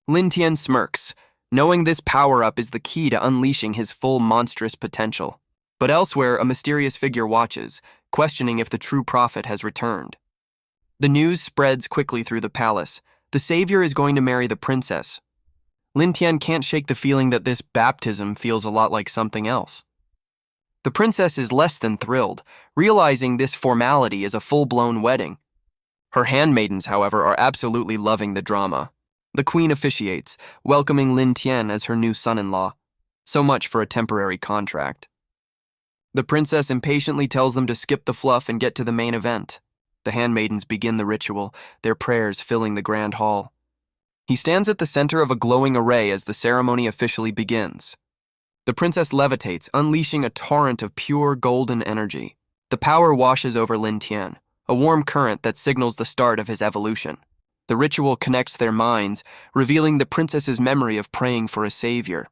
Lin Tian smirks, knowing this power-up is the key to unleashing his full monstrous potential. But elsewhere, a mysterious figure watches, questioning if the true prophet has returned. The news spreads quickly through the palace. The savior is going to marry the princess. Lin Tian can't shake the feeling that this baptism feels a lot like something else. The princess is less than thrilled, realizing this formality is a full-blown wedding. Her handmaidens, however, are absolutely loving the drama. The queen officiates, welcoming Lin Tian as her new son-in-law. So much for a temporary contract. The princess impatiently tells them to skip the fluff and get to the main event. The handmaidens begin the ritual, their prayers filling the grand hall. He stands at the center of a glowing array as the ceremony officially begins. The princess levitates, unleashing a torrent of pure golden energy. The power washes over Lin Tian, a warm current that signals the start of his evolution. The ritual connects their minds, revealing the princess's memory of praying for a savior.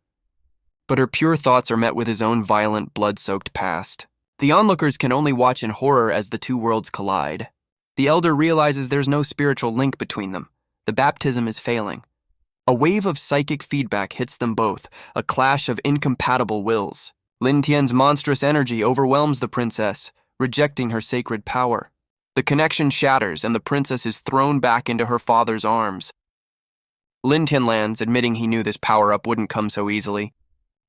But her pure thoughts are met with his own violent, blood-soaked past. The onlookers can only watch in horror as the two worlds collide. The elder realizes there's no spiritual link between them. The baptism is failing. A wave of psychic feedback hits them both, a clash of incompatible wills. Lin Tian's monstrous energy overwhelms the princess, rejecting her sacred power. The connection shatters and the princess is thrown back into her father's arms. Lin Tian lands, admitting he knew this power-up wouldn't come so easily.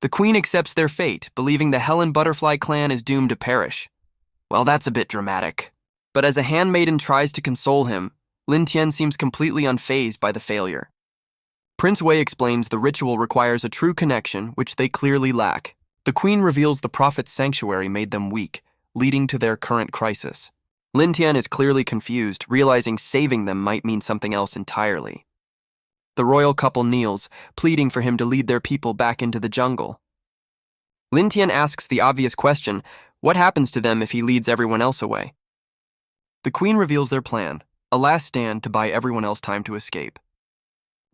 The queen accepts their fate, believing the Helen Butterfly clan is doomed to perish. Well, that's a bit dramatic. But as a handmaiden tries to console him, Lin Tian seems completely unfazed by the failure. Prince Wei explains the ritual requires a true connection, which they clearly lack. The queen reveals the prophet's sanctuary made them weak, leading to their current crisis. Lin Tian is clearly confused, realizing saving them might mean something else entirely. The royal couple kneels, pleading for him to lead their people back into the jungle. Lin Tian asks the obvious question, what happens to them if he leads everyone else away? The queen reveals their plan, a last stand to buy everyone else time to escape.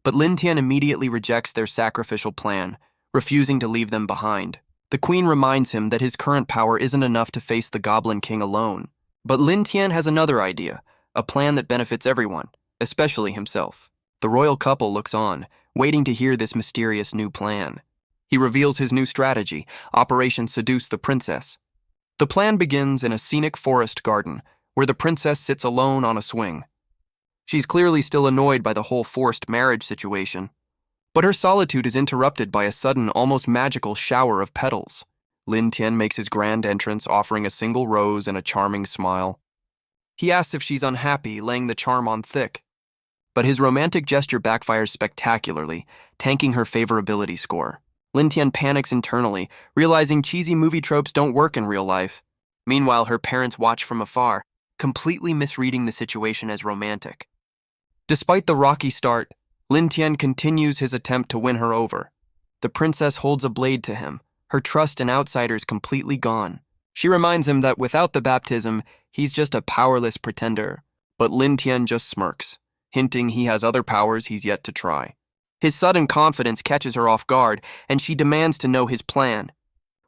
But Lin Tian immediately rejects their sacrificial plan, refusing to leave them behind. The queen reminds him that his current power isn't enough to face the Goblin King alone. But Lin Tian has another idea, a plan that benefits everyone, especially himself. The royal couple looks on, waiting to hear this mysterious new plan. He reveals his new strategy, Operation Seduce the Princess. The plan begins in a scenic forest garden, where the princess sits alone on a swing. She's clearly still annoyed by the whole forced marriage situation. But her solitude is interrupted by a sudden, almost magical shower of petals. Lin Tian makes his grand entrance, offering a single rose and a charming smile. He asks if she's unhappy, laying the charm on thick. But his romantic gesture backfires spectacularly, tanking her favorability score. Lin Tian panics internally, realizing cheesy movie tropes don't work in real life. Meanwhile, her parents watch from afar, completely misreading the situation as romantic. Despite the rocky start, Lin Tian continues his attempt to win her over. The princess holds a blade to him, her trust in outsiders completely gone. She reminds him that without the baptism, he's just a powerless pretender. But Lin Tian just smirks, hinting he has other powers he's yet to try. His sudden confidence catches her off guard, and she demands to know his plan.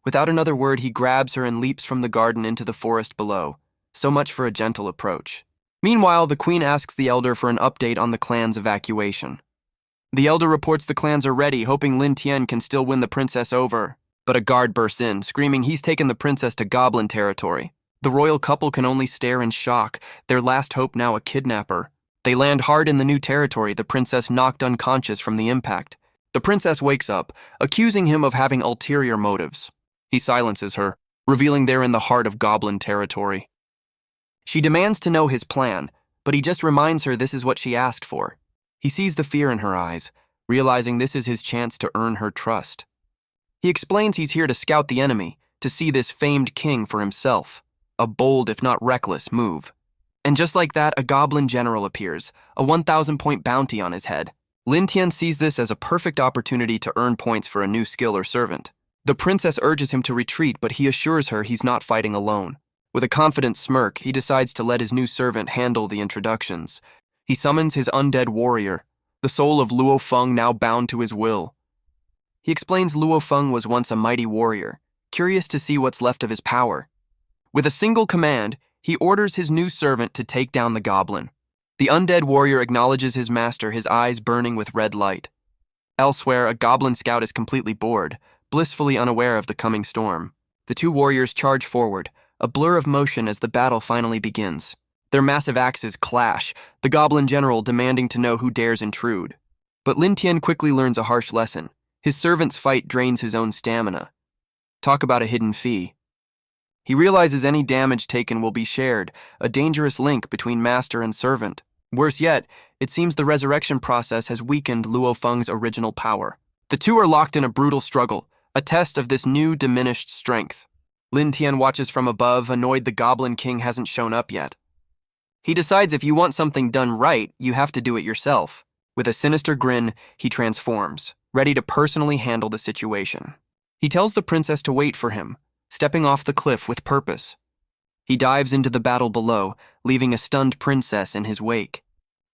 Without another word, he grabs her and leaps from the garden into the forest below. So much for a gentle approach. Meanwhile, the queen asks the elder for an update on the clan's evacuation. The elder reports the clans are ready, hoping Lin Tian can still win the princess over. But a guard bursts in, screaming he's taken the princess to goblin territory. The royal couple can only stare in shock, their last hope now a kidnapper. They land hard in the new territory, the princess knocked unconscious from the impact. The princess wakes up, accusing him of having ulterior motives. He silences her, revealing they're in the heart of goblin territory. She demands to know his plan, but he just reminds her this is what she asked for. He sees the fear in her eyes, realizing this is his chance to earn her trust. He explains he's here to scout the enemy, to see this famed king for himself. A bold, if not reckless, move. And just like that, a goblin general appears, a 1,000-point bounty on his head. Lin Tian sees this as a perfect opportunity to earn points for a new skill or servant. The princess urges him to retreat, but he assures her he's not fighting alone. With a confident smirk, he decides to let his new servant handle the introductions. He summons his undead warrior, the soul of Luo Feng now bound to his will. He explains Luo Feng was once a mighty warrior, curious to see what's left of his power. With a single command, he orders his new servant to take down the goblin. The undead warrior acknowledges his master, his eyes burning with red light. Elsewhere, a goblin scout is completely bored, blissfully unaware of the coming storm. The two warriors charge forward, a blur of motion as the battle finally begins. Their massive axes clash, the goblin general demanding to know who dares intrude. But Lin Tian quickly learns a harsh lesson. His servant's fight drains his own stamina. Talk about a hidden fee. He realizes any damage taken will be shared, a dangerous link between master and servant. Worse yet, it seems the resurrection process has weakened Luo Feng's original power. The two are locked in a brutal struggle, a test of this new diminished strength. Lin Tian watches from above, annoyed the Goblin King hasn't shown up yet. He decides if you want something done right, you have to do it yourself. With a sinister grin, he transforms, ready to personally handle the situation. He tells the princess to wait for him, stepping off the cliff with purpose. He dives into the battle below, leaving a stunned princess in his wake.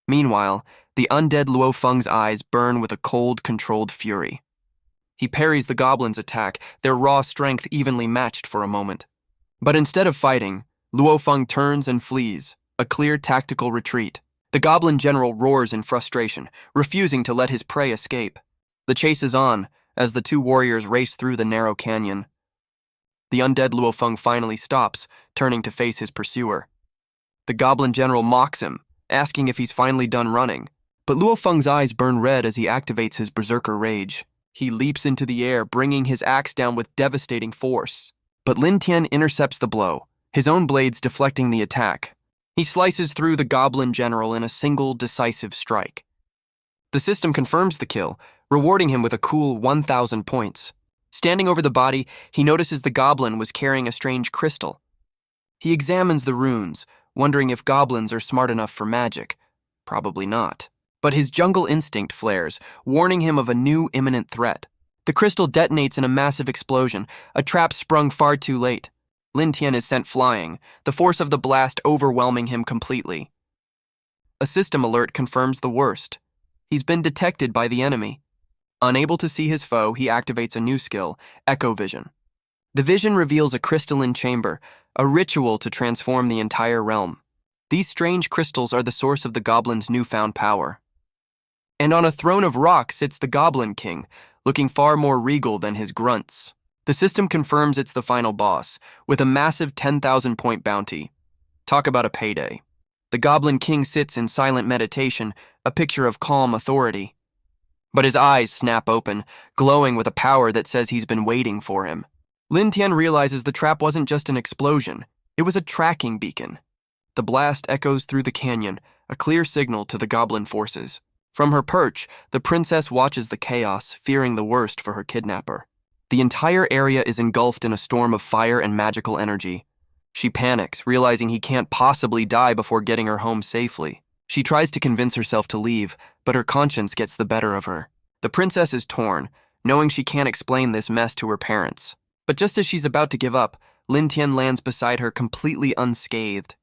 Meanwhile, the undead Luo Feng's eyes burn with a cold, controlled fury. He parries the goblin's attack, their raw strength evenly matched for a moment. But instead of fighting, Luo Feng turns and flees, a clear tactical retreat. The goblin general roars in frustration, refusing to let his prey escape. The chase is on, as the two warriors race through the narrow canyon. The undead Luo Feng finally stops, turning to face his pursuer. The goblin general mocks him, asking if he's finally done running. But Luo Feng's eyes burn red as he activates his berserker rage. He leaps into the air, bringing his axe down with devastating force. But Lin Tian intercepts the blow, his own blades deflecting the attack. He slices through the goblin general in a single, decisive strike. The system confirms the kill, rewarding him with a cool 1,000 points. Standing over the body, he notices the goblin was carrying a strange crystal. He examines the runes, wondering if goblins are smart enough for magic. Probably not. But his jungle instinct flares, warning him of a new imminent threat. The crystal detonates in a massive explosion, a trap sprung far too late. Lin Tian is sent flying, the force of the blast overwhelming him completely. A system alert confirms the worst. He's been detected by the enemy. Unable to see his foe, he activates a new skill, Echo Vision. The vision reveals a crystalline chamber, a ritual to transform the entire realm. These strange crystals are the source of the goblin's newfound power. And on a throne of rock sits the Goblin King, looking far more regal than his grunts. The system confirms it's the final boss, with a massive 10,000-point bounty. Talk about a payday. The Goblin King sits in silent meditation, a picture of calm authority. But his eyes snap open, glowing with a power that says he's been waiting for him. Lin Tian realizes the trap wasn't just an explosion, it was a tracking beacon. The blast echoes through the canyon, a clear signal to the goblin forces. From her perch, the princess watches the chaos, fearing the worst for her kidnapper. The entire area is engulfed in a storm of fire and magical energy. She panics, realizing he can't possibly die before getting her home safely. She tries to convince herself to leave, but her conscience gets the better of her. The princess is torn, knowing she can't explain this mess to her parents. But just as she's about to give up, Lin Tian lands beside her completely unscathed.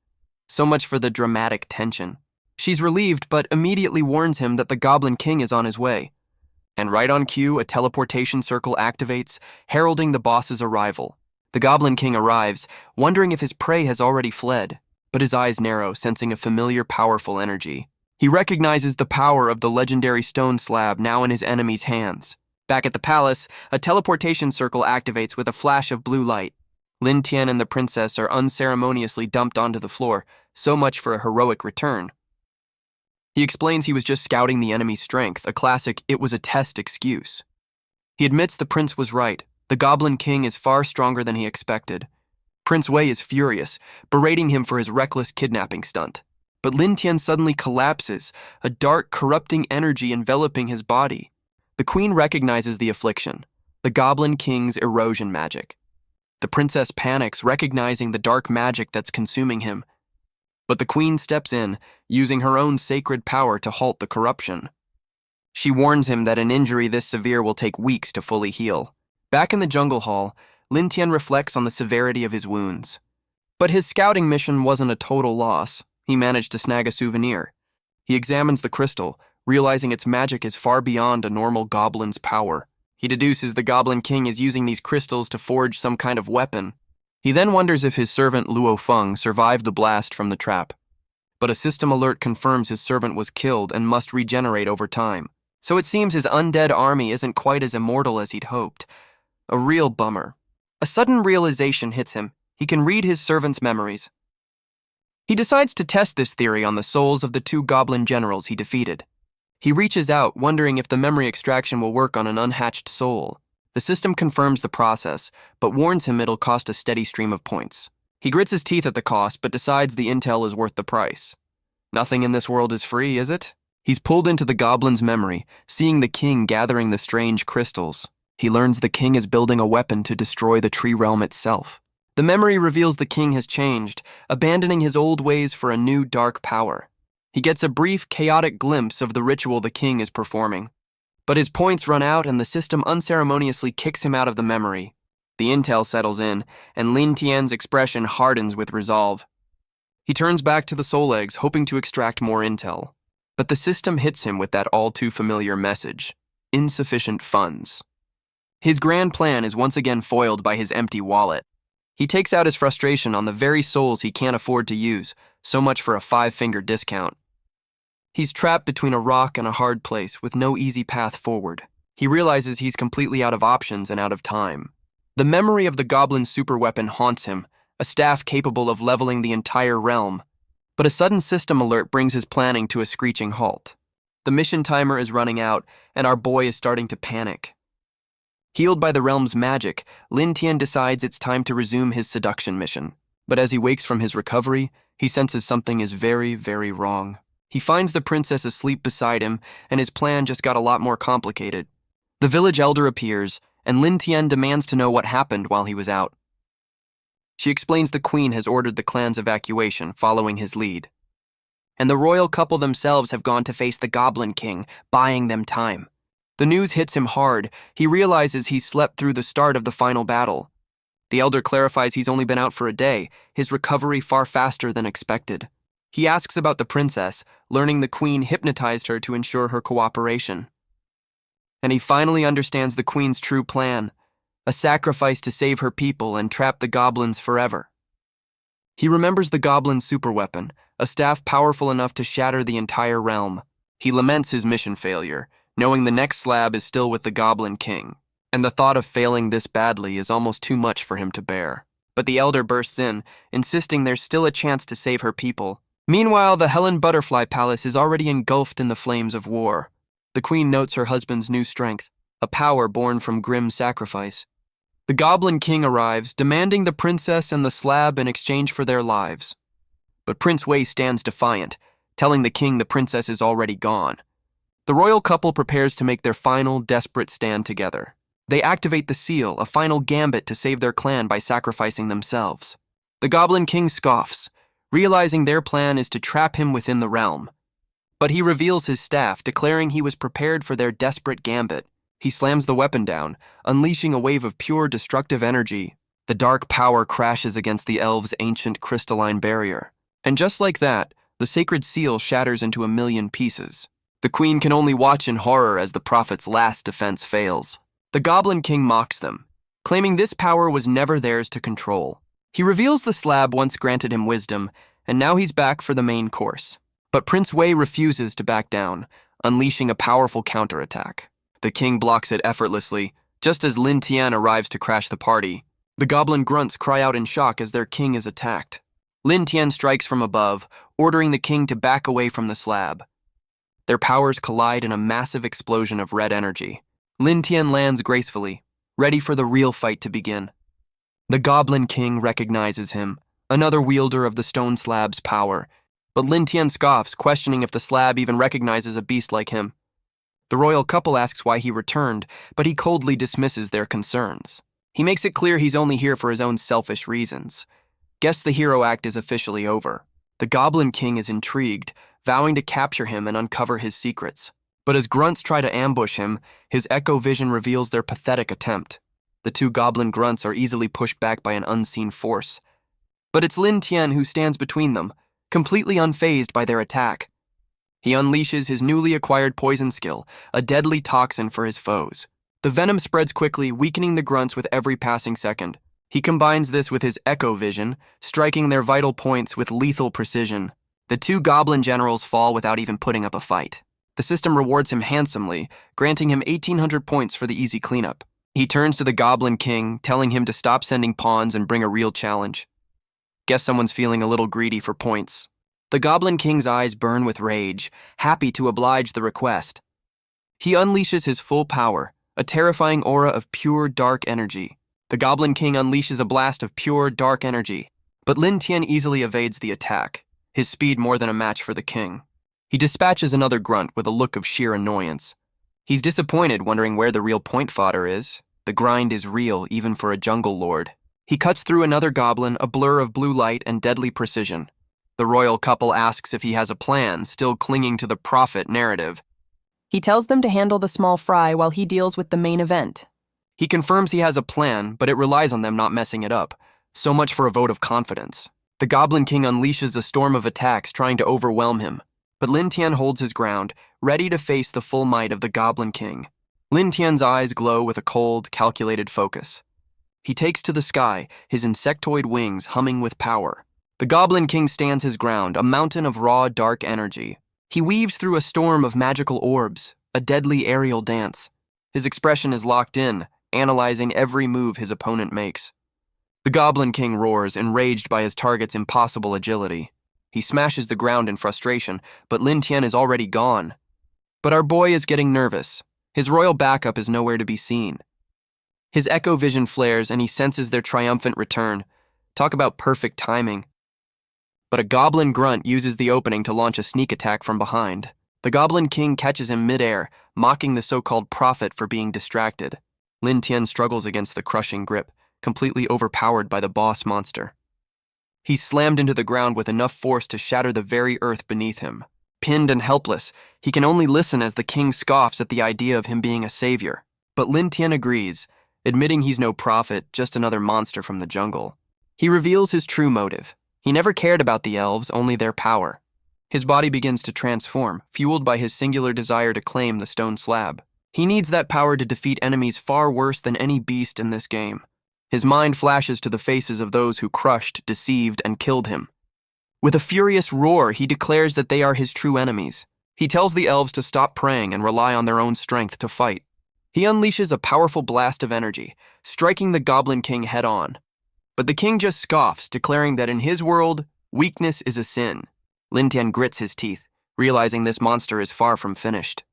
So much for the dramatic tension. She's relieved, but immediately warns him that the Goblin King is on his way. And right on cue, a teleportation circle activates, heralding the boss's arrival. The Goblin King arrives, wondering if his prey has already fled, but his eyes narrow, sensing a familiar, powerful energy. He recognizes the power of the legendary stone slab now in his enemy's hands. Back at the palace, a teleportation circle activates with a flash of blue light. Lin Tian and the princess are unceremoniously dumped onto the floor, so much for a heroic return. He explains he was just scouting the enemy's strength, a classic "it was a test" excuse. He admits the prince was right. The Goblin King is far stronger than he expected. Prince Wei is furious, berating him for his reckless kidnapping stunt. But Lin Tian suddenly collapses, a dark, corrupting energy enveloping his body. The queen recognizes the affliction, the Goblin King's erosion magic. The princess panics, recognizing the dark magic that's consuming him. But the queen steps in, using her own sacred power to halt the corruption. She warns him that an injury this severe will take weeks to fully heal. Back in the jungle hall, Lin Tian reflects on the severity of his wounds. But his scouting mission wasn't a total loss. He managed to snag a souvenir. He examines the crystal, realizing its magic is far beyond a normal goblin's power. He deduces the Goblin King is using these crystals to forge some kind of weapon. He then wonders if his servant Luo Feng survived the blast from the trap. But a system alert confirms his servant was killed and must regenerate over time. So it seems his undead army isn't quite as immortal as he'd hoped. A real bummer. A sudden realization hits him. He can read his servant's memories. He decides to test this theory on the souls of the two goblin generals he defeated. He reaches out, wondering if the memory extraction will work on an unhatched soul. The system confirms the process, but warns him it'll cost a steady stream of points. He grits his teeth at the cost, but decides the intel is worth the price. Nothing in this world is free, is it? He's pulled into the goblin's memory, seeing the king gathering the strange crystals. He learns the king is building a weapon to destroy the tree realm itself. The memory reveals the king has changed, abandoning his old ways for a new dark power. He gets a brief, chaotic glimpse of the ritual the king is performing. But his points run out and the system unceremoniously kicks him out of the memory. The intel settles in, and Lin Tian's expression hardens with resolve. He turns back to the soul eggs, hoping to extract more intel. But the system hits him with that all-too-familiar message: insufficient funds. His grand plan is once again foiled by his empty wallet. He takes out his frustration on the very souls he can't afford to use, so much for a 5-finger discount. He's trapped between a rock and a hard place with no easy path forward. He realizes he's completely out of options and out of time. The memory of the goblin's superweapon haunts him, a staff capable of leveling the entire realm. But a sudden system alert brings his planning to a screeching halt. The mission timer is running out, and our boy is starting to panic. Healed by the realm's magic, Lin Tian decides it's time to resume his seduction mission. But as he wakes from his recovery, he senses something is very, very wrong. He finds the princess asleep beside him, and his plan just got a lot more complicated. The village elder appears, and Lin Tian demands to know what happened while he was out. She explains the queen has ordered the clan's evacuation, following his lead. And the royal couple themselves have gone to face the Goblin King, buying them time. The news hits him hard. He realizes he's slept through the start of the final battle. The elder clarifies he's only been out for a day, his recovery far faster than expected. He asks about the princess, learning the queen hypnotized her to ensure her cooperation. And he finally understands the queen's true plan: a sacrifice to save her people and trap the goblins forever. He remembers the goblin's superweapon, a staff powerful enough to shatter the entire realm. He laments his mission failure, knowing the next slab is still with the Goblin King. And the thought of failing this badly is almost too much for him to bear. But the elder bursts in, insisting there's still a chance to save her people. Meanwhile, the Helen Butterfly Palace is already engulfed in the flames of war. The queen notes her husband's new strength, a power born from grim sacrifice. The Goblin King arrives, demanding the princess and the slab in exchange for their lives. But Prince Wei stands defiant, telling the king the princess is already gone. The royal couple prepares to make their final, desperate stand together. They activate the seal, a final gambit to save their clan by sacrificing themselves. The Goblin King scoffs, realizing their plan is to trap him within the realm. But he reveals his staff, declaring he was prepared for their desperate gambit. He slams the weapon down, unleashing a wave of pure destructive energy. The dark power crashes against the elves' ancient crystalline barrier. And just like that, the sacred seal shatters into a million pieces. The queen can only watch in horror as the prophet's last defense fails. The Goblin King mocks them, claiming this power was never theirs to control. He reveals the slab once granted him wisdom, and now he's back for the main course. But Prince Wei refuses to back down, unleashing a powerful counterattack. The king blocks it effortlessly, just as Lin Tian arrives to crash the party. The goblin grunts cry out in shock as their king is attacked. Lin Tian strikes from above, ordering the king to back away from the slab. Their powers collide in a massive explosion of red energy. Lin Tian lands gracefully, ready for the real fight to begin. The Goblin King recognizes him, another wielder of the stone slab's power, but Lin Tian scoffs, questioning if the slab even recognizes a beast like him. The royal couple asks why he returned, but he coldly dismisses their concerns. He makes it clear he's only here for his own selfish reasons. Guess the hero act is officially over. The Goblin King is intrigued, vowing to capture him and uncover his secrets. But as grunts try to ambush him, his echo vision reveals their pathetic attempt. The two goblin grunts are easily pushed back by an unseen force. But it's Lin Tian who stands between them, completely unfazed by their attack. He unleashes his newly acquired poison skill, a deadly toxin for his foes. The venom spreads quickly, weakening the grunts with every passing second. He combines this with his echo vision, striking their vital points with lethal precision. The two goblin generals fall without even putting up a fight. The system rewards him handsomely, granting him 1,800 points for the easy cleanup. He turns to the Goblin King, telling him to stop sending pawns and bring a real challenge. Guess someone's feeling a little greedy for points. The Goblin King's eyes burn with rage, happy to oblige the request. He unleashes his full power, a terrifying aura of pure dark energy. The Goblin King unleashes a blast of pure dark energy, but Lin Tian easily evades the attack. his speed more than a match for the king. He dispatches another grunt with a look of sheer annoyance. He's disappointed, wondering where the real point fodder is. The grind is real, even for a jungle lord. He cuts through another goblin, a blur of blue light and deadly precision. The royal couple asks if he has a plan, still clinging to the prophet narrative. He tells them to handle the small fry while he deals with the main event. He confirms he has a plan, but it relies on them not messing it up. So much for a vote of confidence. The Goblin King unleashes a storm of attacks trying to overwhelm him. But Lin Tian holds his ground, ready to face the full might of the Goblin King. Lin Tian's eyes glow with a cold, calculated focus. He takes to the sky, his insectoid wings humming with power. The Goblin King stands his ground, a mountain of raw, dark energy. He weaves through a storm of magical orbs, a deadly aerial dance. His expression is locked in, analyzing every move his opponent makes. The Goblin King roars, enraged by his target's impossible agility. He smashes the ground in frustration, but Lin Tian is already gone. But our boy is getting nervous. His royal backup is nowhere to be seen. His echo vision flares and he senses their triumphant return. Talk about perfect timing. But a goblin grunt uses the opening to launch a sneak attack from behind. The Goblin King catches him midair, mocking the so-called prophet for being distracted. Lin Tian struggles against the crushing grip, completely overpowered by the boss monster. He's slammed into the ground with enough force to shatter the very earth beneath him. Pinned and helpless, he can only listen as the king scoffs at the idea of him being a savior. But Lin Tian agrees, admitting he's no prophet, just another monster from the jungle. He reveals his true motive. He never cared about the elves, only their power. His body begins to transform, fueled by his singular desire to claim the stone slab. He needs that power to defeat enemies far worse than any beast in this game. His mind flashes to the faces of those who crushed, deceived, and killed him. With a furious roar, he declares that they are his true enemies. He tells the elves to stop praying and rely on their own strength to fight. He unleashes a powerful blast of energy, striking the Goblin King head-on. But the king just scoffs, declaring that in his world, weakness is a sin. Lin Tian grits his teeth, realizing this monster is far from finished.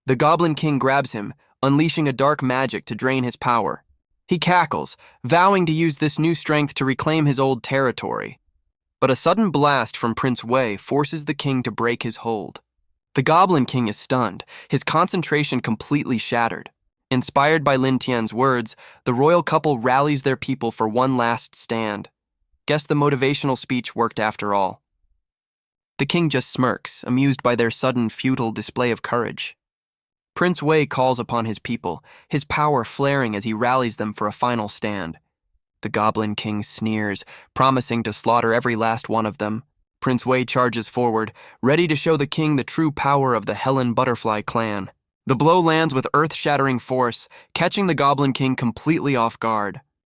The Goblin King grabs him, unleashing a dark magic to drain his power. He cackles, vowing to use this new strength to reclaim his old territory. But a sudden blast from Prince Wei forces the king to break his hold. The Goblin King is stunned, his concentration completely shattered. Inspired by Lin Tian's words, the royal couple rallies their people for one last stand. Guess the motivational speech worked after all. The king just smirks, amused by their sudden, futile display of courage. Prince Wei calls upon his people, his power flaring as he rallies them for a final stand. The Goblin King sneers, promising to slaughter every last one of them. Prince Wei charges forward, ready to show the king the true power of the Helen Butterfly clan. The blow lands with earth-shattering force, catching the Goblin King completely off guard.